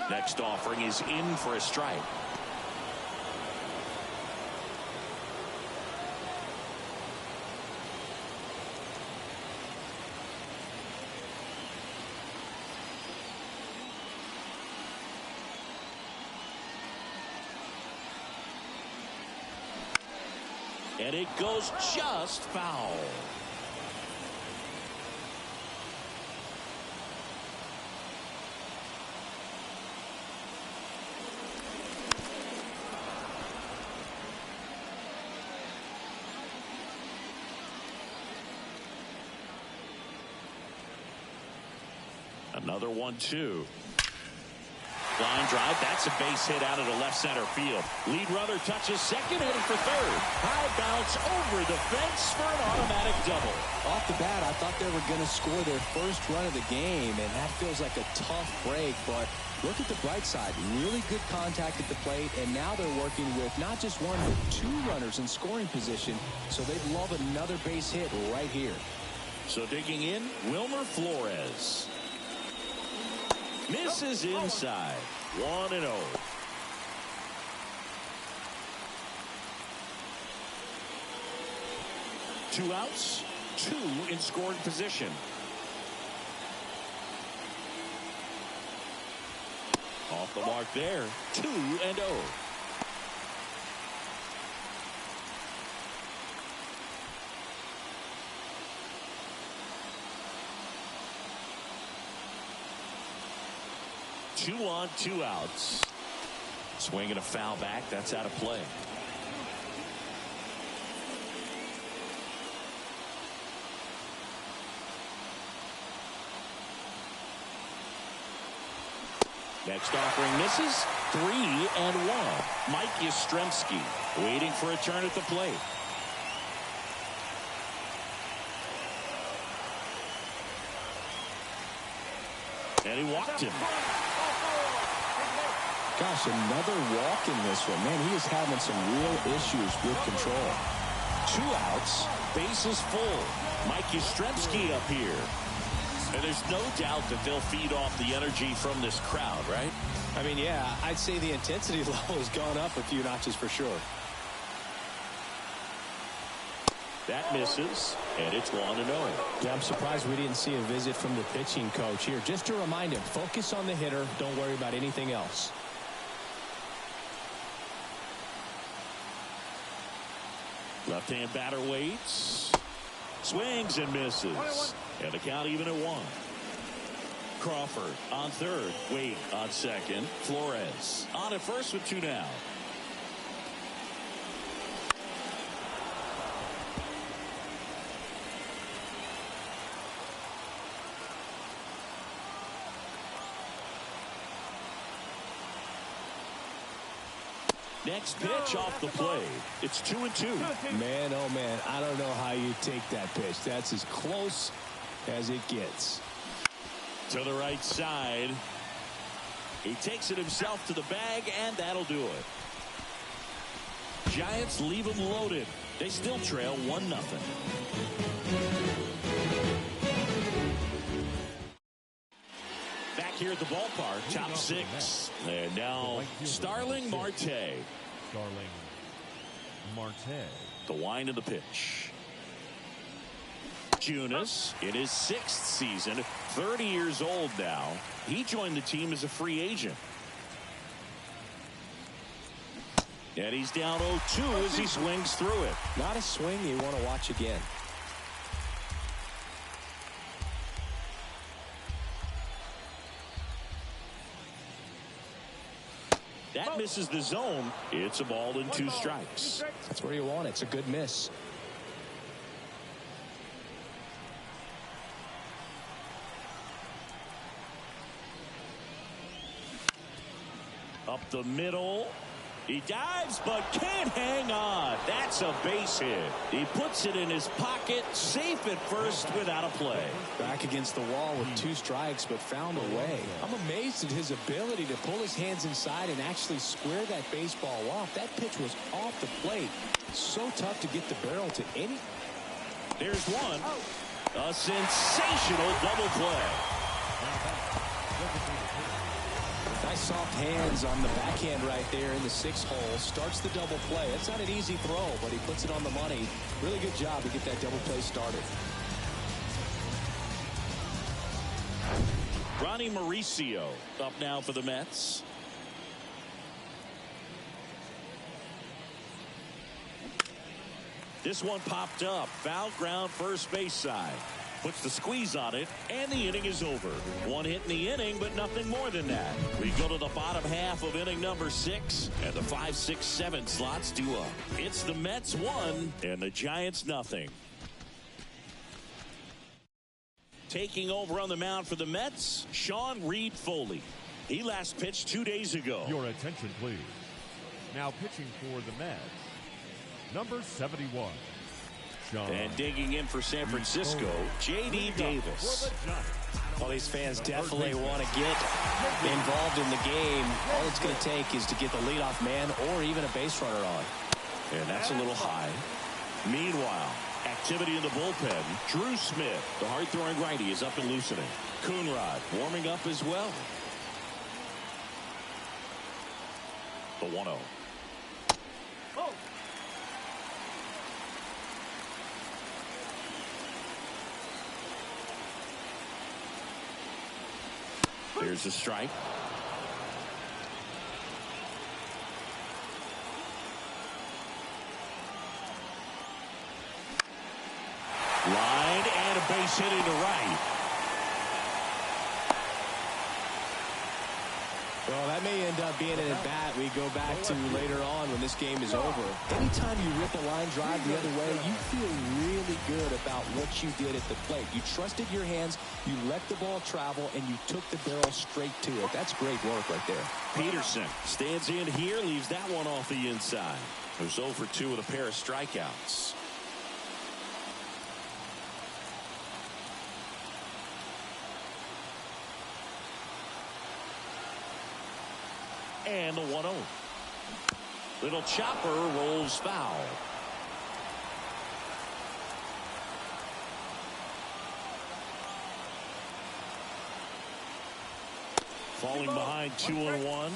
Next offering is in for a strike. And it goes just foul. Another 1-2. Line drive. That's a base hit out of the left center field. Lead runner touches second, heading for third. High bounce over the fence for an automatic double. Off the bat, I thought they were going to score their first run of the game, and that feels like a tough break. But look at the bright side. Really good contact at the plate, and now they're working with not just 1, but 2 runners in scoring position. So they'd love another base hit right here. So digging in, Wilmer Flores. Misses inside. 1-0. Two outs, 2 in scoring position. Off the mark there. 2-0. Two on, 2 outs. Swinging a foul back. That's out of play. Next offering misses. 3-1. Mike Yastrzemski waiting for a turn at the plate. And he walked him. Gosh, another walk in this one. Man, he is having some real issues with control. 2 outs, bases full. Mike Yastrzemski up here. And there's no doubt that they'll feed off the energy from this crowd, right? I mean, yeah, I'd say the intensity level has gone up a few notches for sure. That misses, and it's 1-0. Yeah, I'm surprised we didn't see a visit from the pitching coach here. Just to remind him, focus on the hitter. Don't worry about anything else. Left-hand batter waits. Swings and misses. And the count even at 1. Crawford on third. Wade on second. Flores on at first with 2 now. Next pitch off the play. It's 2-2. Man, oh man, I don't know how you take that pitch. That's as close as it gets. To the right side. He takes it himself to the bag, and that'll do it. Giants leave them loaded. They still trail 1-0. Back here at the ballpark, top six. And now Starling Marte. Starling Marte. The wind of the pitch. Junis in his 6th season, 30 years old now. He joined the team as a free agent. And he's down 0-2 as he swings through it. Not a swing you want to watch again. That misses the zone. It's a ball and 2 strikes. That's where you want it. It's a good miss. Up the middle. He dives but can't hang on. That's a base hit. He puts it in his pocket, safe at first without a play. Back against the wall with 2 strikes, but found a way. I'm amazed at his ability to pull his hands inside and actually square that baseball off. That pitch was off the plate. So tough to get the barrel to any. There's one. A sensational double play. Nice soft hands on the backhand right there in the 6th hole. Starts the double play. It's not an easy throw, but he puts it on the money. Really good job to get that double play started. Ronnie Mauricio up now for the Mets. This one popped up. Foul ground first base side. Puts the squeeze on it, and the inning is over. 1 hit in the inning, but nothing more than that. We go to the bottom half of inning number 6, and the 5, 6, 7 slots due up. It's the Mets 1, and the Giants nothing. Taking over on the mound for the Mets, Sean Reed Foley. He last pitched 2 days ago. Your attention, please. Now pitching for the Mets, number 71. And digging in for San Francisco, J.D. Davis. Well, these fans definitely want to get involved in the game. All it's going to take is to get the leadoff man or even a base runner on. And that's a little high. Meanwhile, activity in the bullpen. Drew Smith, the hard-throwing righty, is up and loosening. Coonrod warming up as well. The 1-0. There's a strike. Line and a base hit into right. Well, that may end up being an at-bat we go back to later on when this game is over. Anytime you rip a line drive the other way, you feel really good about what you did at the plate. You trusted your hands, you let the ball travel, and you took the barrel straight to it. That's great work right there. Peterson stands in here, leaves that one off the inside. It was 0 for 2 with a pair of strikeouts. And the 1-0. Little chopper rolls foul. Falling behind 2-1.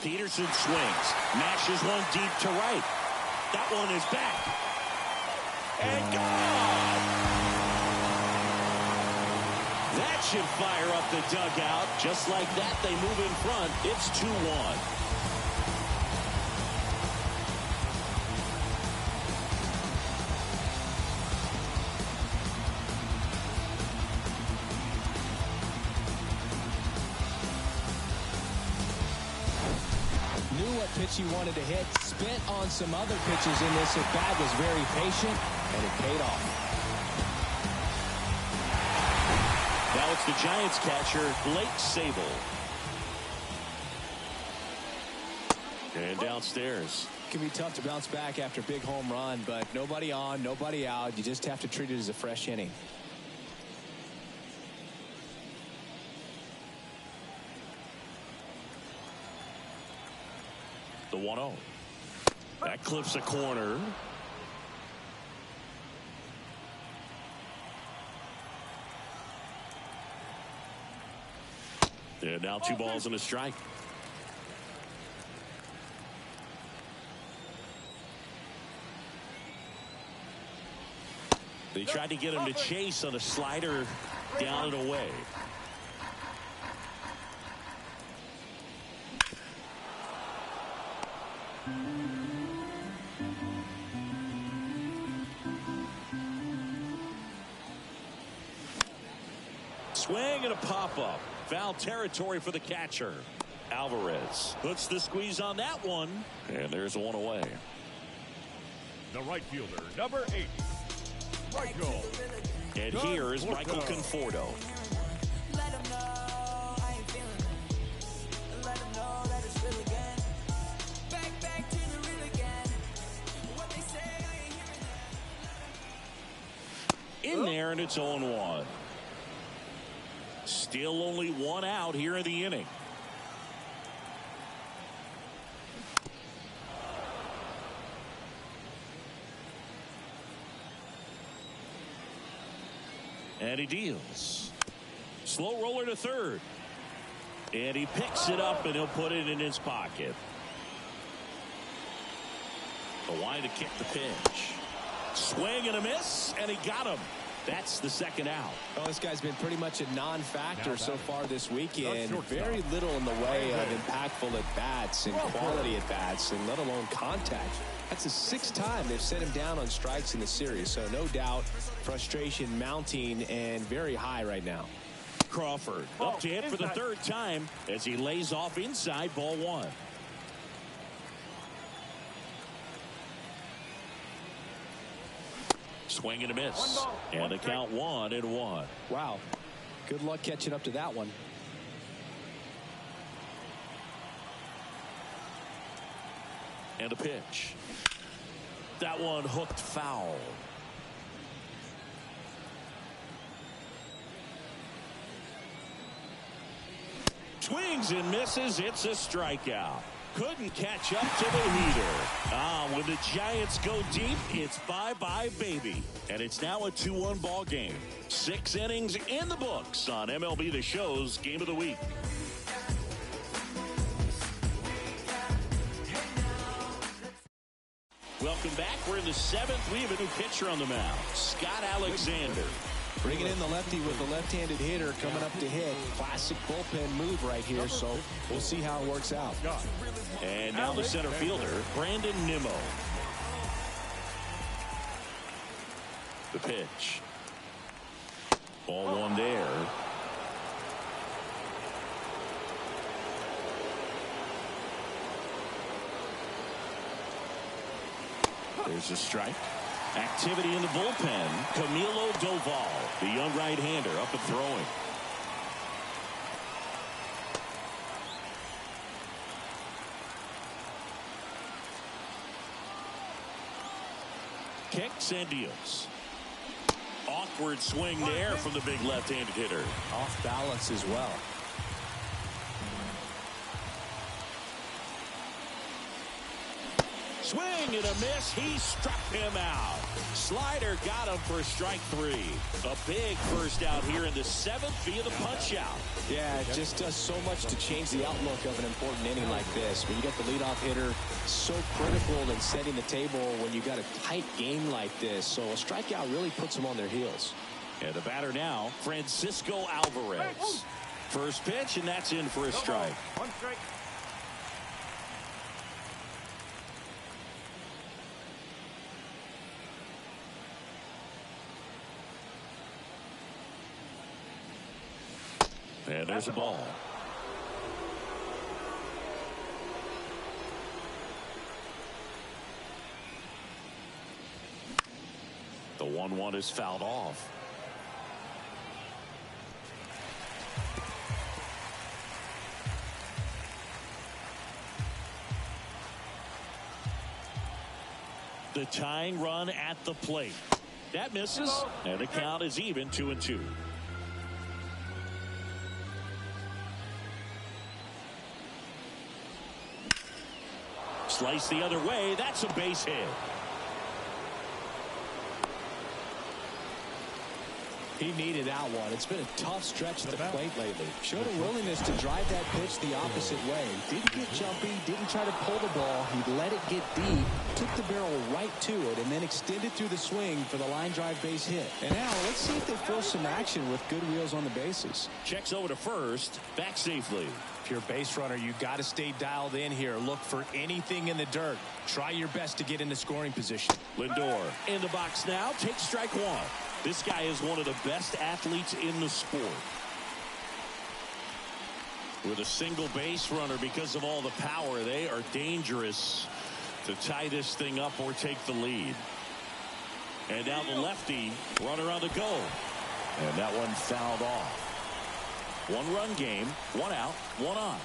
Peterson swings, mashes one deep to right. That one is back. And gone! That should fire up the dugout. Just like that, they move in front. It's 2-1. Knew what pitch he wanted to hit. Spent on some other pitches in this at-bat. Was very patient, and it paid off. Now it's the Giants catcher, Blake Sable. And downstairs. It can be tough to bounce back after a big home run, but nobody on, nobody out. You just have to treat it as a fresh inning. The 1-0. That clips a corner. And now 2 balls and a strike. They tried to get him to chase on a slider down and away. Swing and a pop-up. Foul territory for the catcher. Alvarez puts the squeeze on that one. And there's one away. The right fielder, number 8, Michael. And here is Michael Conforto. In there, and it's 0-1. Still only 1 out here in the inning. And he deals. Slow roller to third. And he picks it up, and he'll put it in his pocket. The line to kick the pitch. Swing and a miss, and he got him. That's the second out. Well, this guy's been pretty much a non-factor so far this weekend. Very little in the way of impactful at-bats and quality at-bats, and let alone contact. That's the 6th time they've set him down on strikes in the series. So no doubt frustration mounting and very high right now. Crawford up to hit for the 3rd time as he lays off inside, ball 1. Swing and a miss. And the count 1-1. Wow. Good luck catching up to that one. And a pitch. That one hooked foul. Swings and misses. It's a strikeout. Couldn't catch up to the heater. When the Giants go deep, it's bye-bye, baby. And it's now a 2-1 ball game. 6 innings in the books on MLB The Show's Game of the Week. Welcome back. We're in the 7th. We have a new pitcher on the mound, Scott Alexander. Bringing in the lefty with the left-handed hitter coming up to hit. Classic bullpen move right here, so we'll see how it works out. And now the center fielder, Brandon Nimmo. The pitch. Ball 1 there. There's a strike. Activity in the bullpen. Camilo Doval, the young right-hander, up and throwing. Kicks and deals. Awkward swing there from the big left-handed hitter. Off balance as well. Swing and a miss. He struck him out. Slider got him for strike 3. A big first out here in the 7th via the punch out. Yeah, it just does so much to change the outlook of an important inning like this. When you get the leadoff hitter, so critical in setting the table when you got a tight game like this. So a strikeout really puts them on their heels. And the batter now, Francisco Alvarez. First pitch, and that's in for a strike. 1 strike. And there's a ball. The 1-1 is fouled off. The tying run at the plate. That misses, and the count is even 2-2. Slice the other way. That's a base hit. He needed that one. It's been a tough stretch at the plate lately. Showed a willingness to drive that pitch the opposite way. Didn't get jumpy, didn't try to pull the ball. He let it get deep, took the barrel right to it, and then extended through the swing for the line drive base hit. And now let's see if they force some action with good wheels on the bases. Checks over to first, back safely. If you're a base runner, you got to stay dialed in here. Look for anything in the dirt. Try your best to get into scoring position. Lindor in the box now. Takes strike one. This guy is one of the best athletes in the sport. With a single base runner, because of all the power, they are dangerous to tie this thing up or take the lead. And now the lefty, runner on the go. And that one fouled off. 1-run game, 1 out, 1 on.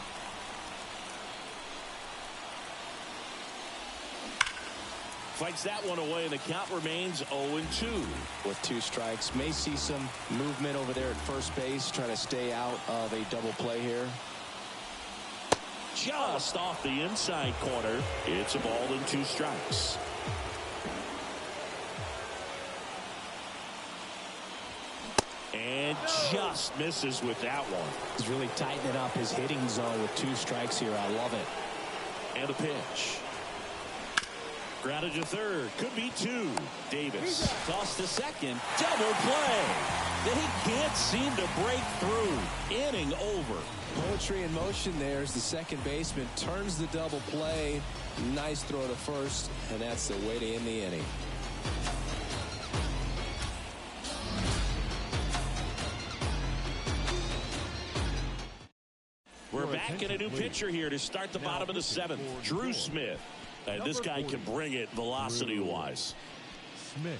Fights that one away, and the count remains 0-2. With 2 strikes, may see some movement over there at first base, trying to stay out of a double play here. Just off the inside corner. It's a ball and 2 strikes. And just misses with that one. He's really tightening up his hitting zone with 2 strikes here. I love it. And a pitch. Grounded to third. Could be 2. Davis tossed to second. Double play. They can't seem to break through. Inning over. Poetry in motion there as the second baseman turns the double play. Nice throw to first, and that's the way to end the inning. We're back in a new pitcher here to start the bottom of the 7th. Drew Smith. And this guy can bring it velocity-wise. Smith.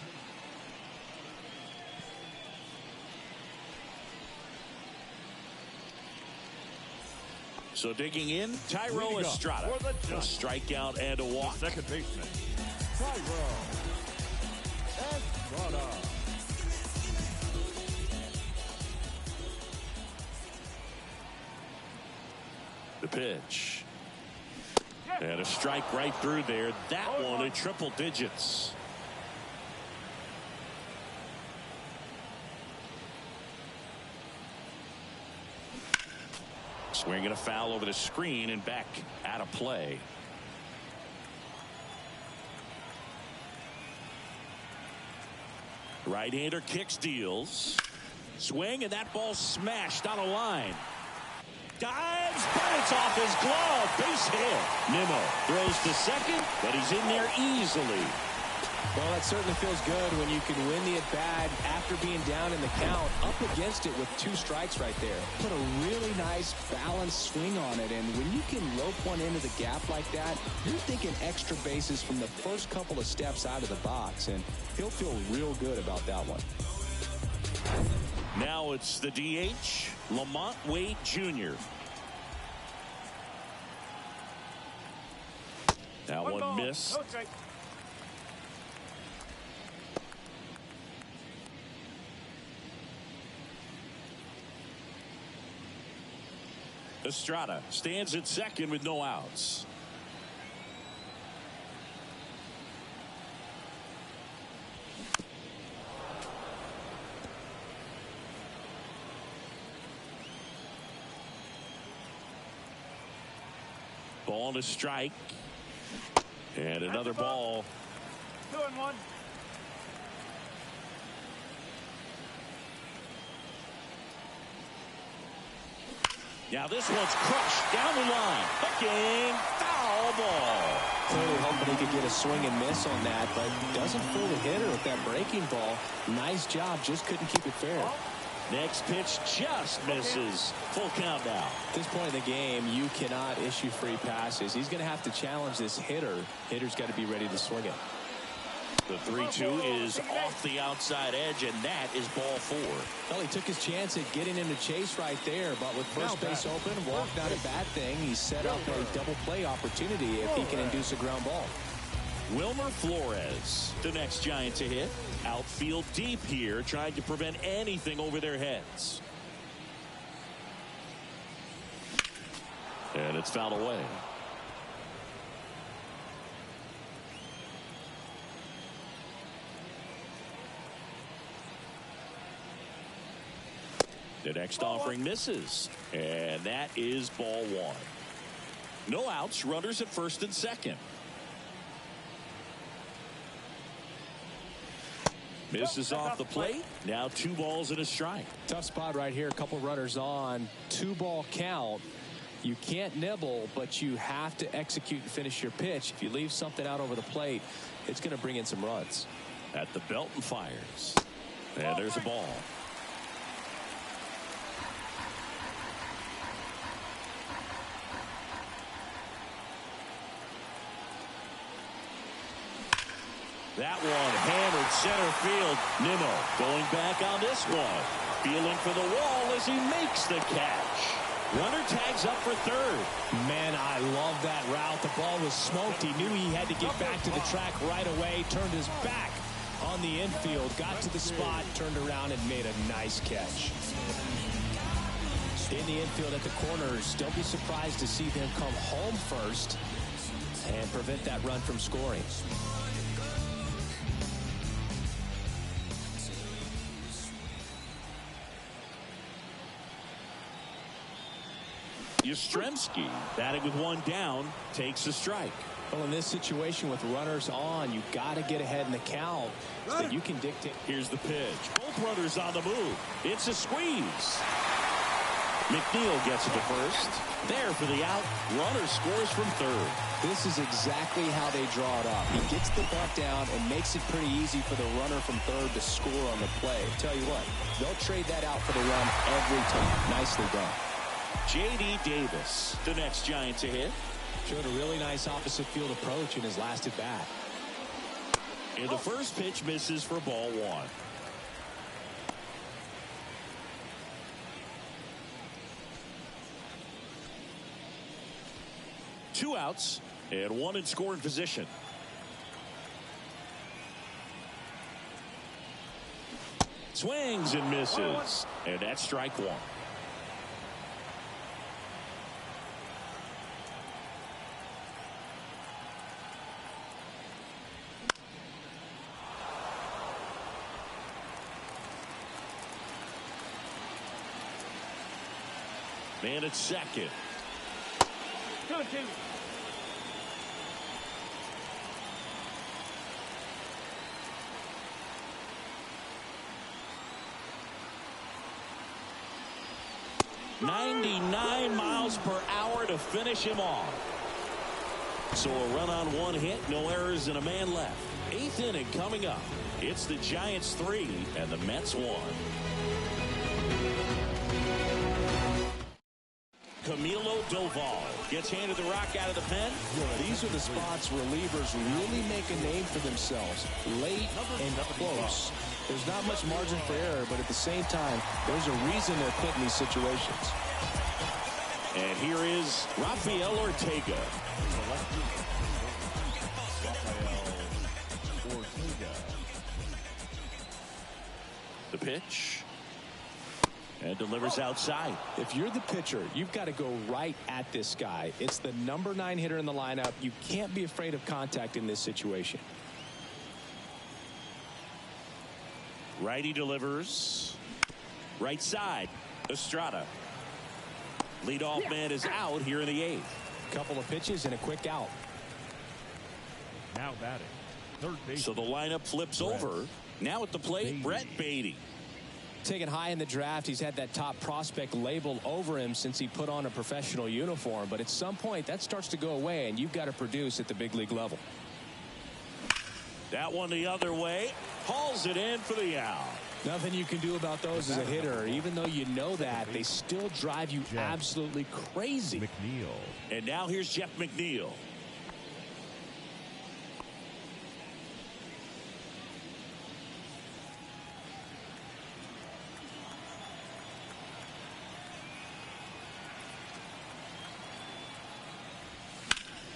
So digging in, Thairo Estrada. A strikeout and a walk. The second baseman, Thairo Estrada. The pitch. And a strike right through there. That one in triple digits. Swinging a foul over the screen and back out of play. Right-hander kicks, deals. Swing, and that ball smashed on a line. Dives, but it's off his glove. Base hit. Nimmo throws to second, but he's in there easily. Well, that certainly feels good when you can win the at-bat after being down in the count, up against it with 2 strikes right there. Put a really nice balanced swing on it, and when you can rope one into the gap like that, you're thinking extra bases from the first couple of steps out of the box, and he'll feel real good about that one. Now it's the DH, Lamont Wade Jr. That one missed. Estrada stands at second with no outs. Ball to strike. And another ball. 2-1. Now this one's crushed down the line. Hooking. Foul ball. Clearly hoping he could get a swing and miss on that, but doesn't fool the hitter with that breaking ball. Nice job, just couldn't keep it fair. Next pitch just misses. Full count now. At this point in the game, you cannot issue free passes. He's going to have to challenge this hitter. Hitter's got to be ready to swing it. The 3-2 is off the outside edge, and that is ball 4. Well, he took his chance at getting into chase right there, but with first base open, walk not a bad thing. He set up a double play opportunity if he can induce a ground ball. Wilmer Flores, the next Giant to hit. Outfield deep here, trying to prevent anything over their heads. And it's fouled away. The next offering misses. And that is ball one. No outs, runners at first and second. Misses off the plate. Now 2 balls and a strike. Tough spot right here. A couple runners on. 2-ball count. You can't nibble, but you have to execute and finish your pitch. If you leave something out over the plate, it's going to bring in some runs. At the belt and fires. And there's a ball. That one hammered center field. Nimmo going back on this one. Feeling for the wall as he makes the catch. Runner tags up for third. Man, I love that route. The ball was smoked. He knew he had to get back to the track right away. Turned his back on the infield. Got to the spot, turned around, and made a nice catch. In the infield at the corners, don't be surprised to see them come home first and prevent that run from scoring. Yastrzemski batting with one down takes a strike. Well, in this situation with runners on, you got to get ahead in the count so that you can dictate. Here's the pitch. Both runners on the move. It's a squeeze. McNeil gets it to first. There for the out. Runner scores from third. This is exactly how they draw it up. He gets the bunt down and makes it pretty easy for the runner from third to score on the play. Tell you what, they'll trade that out for the run every time. Nicely done. J.D. Davis, the next Giant to hit. Showed a really nice opposite field approach in his last at bat. And the first pitch misses for ball one. Two outs and one in scoring position. Swings and misses. And that's strike one. Man at second. Good, Jimmy. .99 miles per hour to finish him off. So a run on one hit, no errors, and a man left. 8th inning coming up. It's the Giants 3 and the Mets 1. Camilo Doval gets handed the rock out of the pen. These are the spots relievers really make a name for themselves. Late and close. There's not much margin for error, but at the same time, there's a reason they're put in these situations. And here is Rafael Ortega. The pitch. And delivers outside. If you're the pitcher, you've got to go right at this guy. It's the number 9 hitter in the lineup. You can't be afraid of contact in this situation. Righty delivers. Right side. Estrada. Leadoff man is out here in the 8th. Couple of pitches and a quick out. Now batting, third base. So the lineup flips over. Now at the plate, Brett Beatty. Taken high in the draft, he's had that top prospect label over him since he put on a professional uniform. But at some point, that starts to go away, and you've got to produce at the big league level. That one the other way. Hauls it in for the out. Nothing you can do about those as a hitter. Even though you know that, they still drive you absolutely crazy. McNeil. And now here's Jeff McNeil.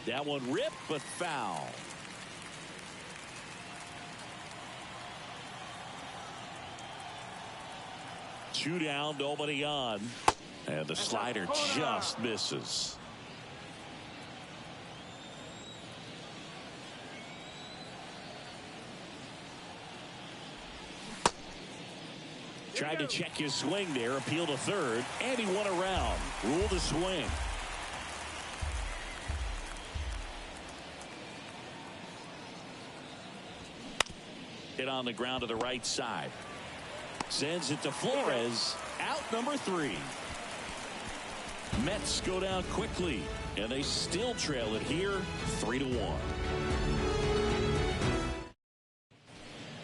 That one ripped but foul. Two down, nobody on. And the slider just misses. Tried to check his swing there, appeal to third, and he went around. Rule the swing. Hit on the ground to the right side. Sends it to Flores. Out number 3. Mets go down quickly, and they still trail it here 3-1.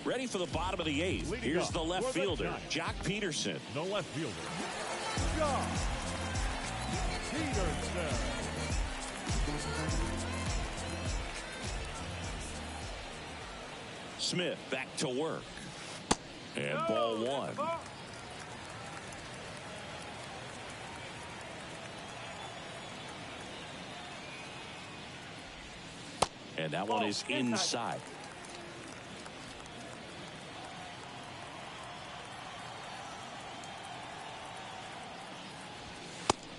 Ready for the bottom of the 8th. Here's the left fielder, Jock Peterson. The left fielder, Jock Peterson. Smith back to work. And ball 1. And that one is inside.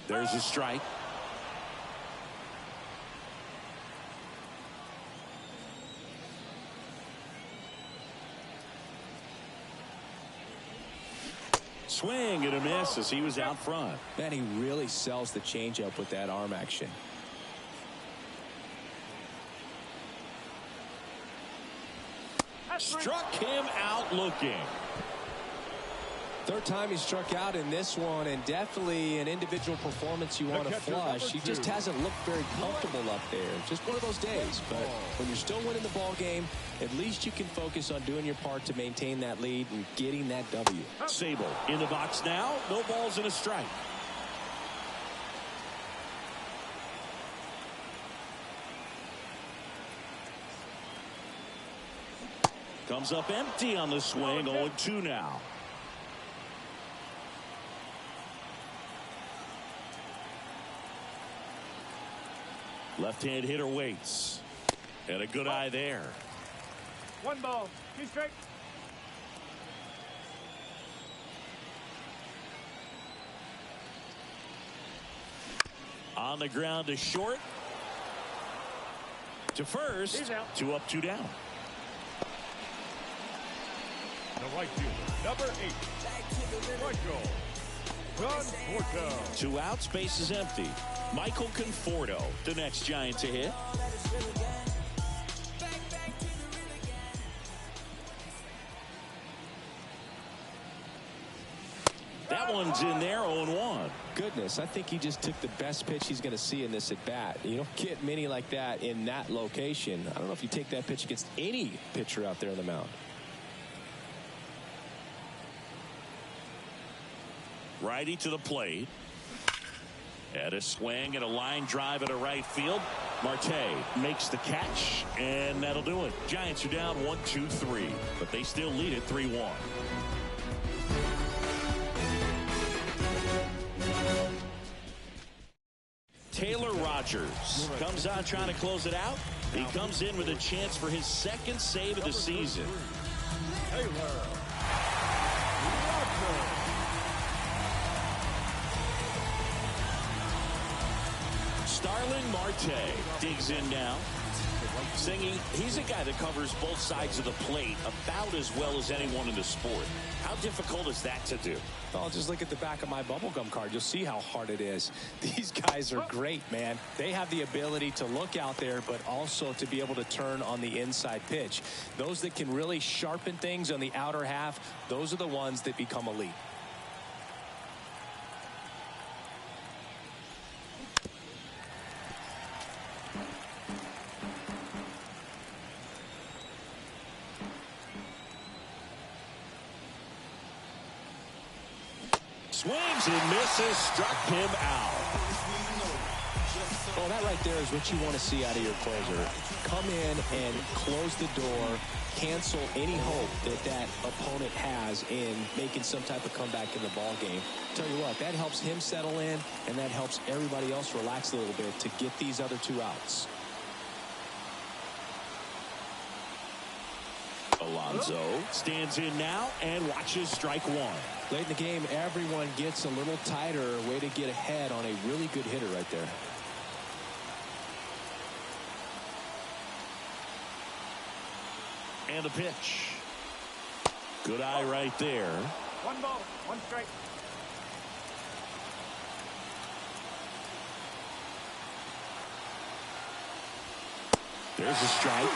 There's a strike. Swing and a miss as he was out front. Man, he really sells the changeup with that arm action. Struck him out looking. Third time he struck out in this one, and definitely an individual performance you want to flush. He just hasn't looked very comfortable up there. Just one of those days. But when you're still winning the ball game, at least you can focus on doing your part to maintain that lead and getting that W. Sable in the box now. No balls and a strike. Comes up empty on the swing. 0-2 now. Left-hand hitter waits. And a good eye there. 1 ball, 2 strikes. On the ground to short. To first. 2 up, 2 down. The right fielder, number 8, Michael Conforto. 2 outs, base is empty. Michael Conforto, the next Giant to hit. That one's in there, 0-1. Goodness, I think he just took the best pitch he's going to see in this at bat. You don't get many like that in that location. I don't know if you take that pitch against any pitcher out there on the mound. Righty to the plate. And a swing and a line drive at a right field. Marte makes the catch, and that'll do it. Giants are down 1-2-3, but they still lead it 3-1. Taylor Rogers comes on trying to close it out. He comes in with a chance for his 2nd save of the season. Taylor Rogers. Starling Marte digs in now. Singing, he's a guy that covers both sides of the plate about as well as anyone in the sport. How difficult is that to do? Oh, just look at the back of my bubblegum card. You'll see how hard it is. These guys are great, man. They have the ability to look out there, but also to be able to turn on the inside pitch. Those that can really sharpen things on the outer half, those are the ones that become elite. Swings and misses, struck him out. Well, that right there is what you want to see out of your closer. Come in and close the door, cancel any hope that that opponent has in making some type of comeback in the ball game. Tell you what, that helps him settle in, and that helps everybody else relax a little bit to get these other 2 outs. Alonso stands in now and watches strike 1. Late in the game, everyone gets a little tighter. Way to get ahead on a really good hitter right there. And a pitch. Good eye right there. One ball, one strike. There's a strike.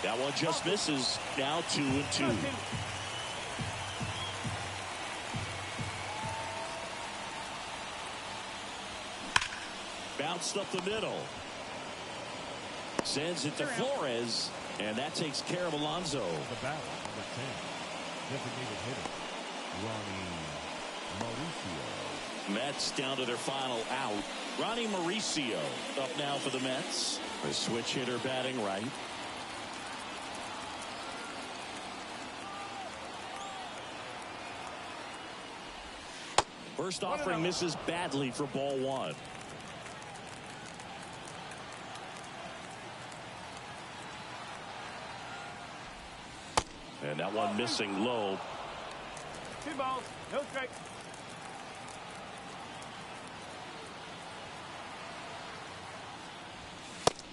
That one just misses. Now 2-2. Bounced up the middle. Sends it to Flores. And that takes care of Alonso. The battle, number 10. Designated hitter, Ronnie Mauricio. Mets down to their final out. Ronnie Mauricio up now for the Mets. A switch hitter batting right. First offering misses badly for ball one. And that one missing low. 2 balls, no strike.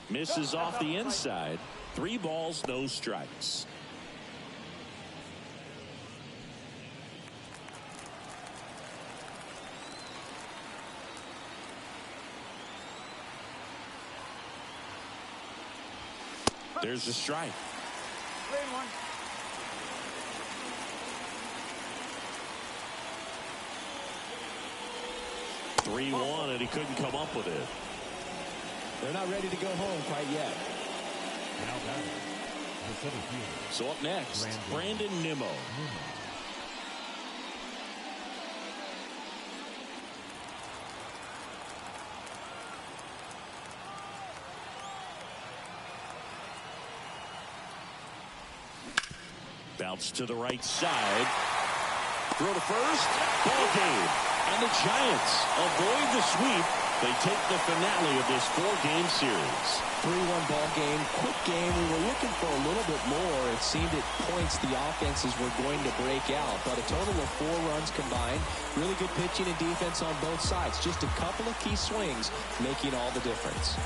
Misses off the inside. 3 balls, no strikes. There's a strike. 3-1. Three-one, and he couldn't come up with it. They're not ready to go home quite yet. Now that the center fielder. So up next, Brandon Nimmo. Bounce to the right side. Throw to first. Ball game. And the Giants avoid the sweep. They take the finale of this 4-game series. 3-1 ball game, quick game. We were looking for a little bit more. It seemed at points the offenses were going to break out, but a total of 4 runs combined. Really good pitching and defense on both sides. Just a couple of key swings making all the difference.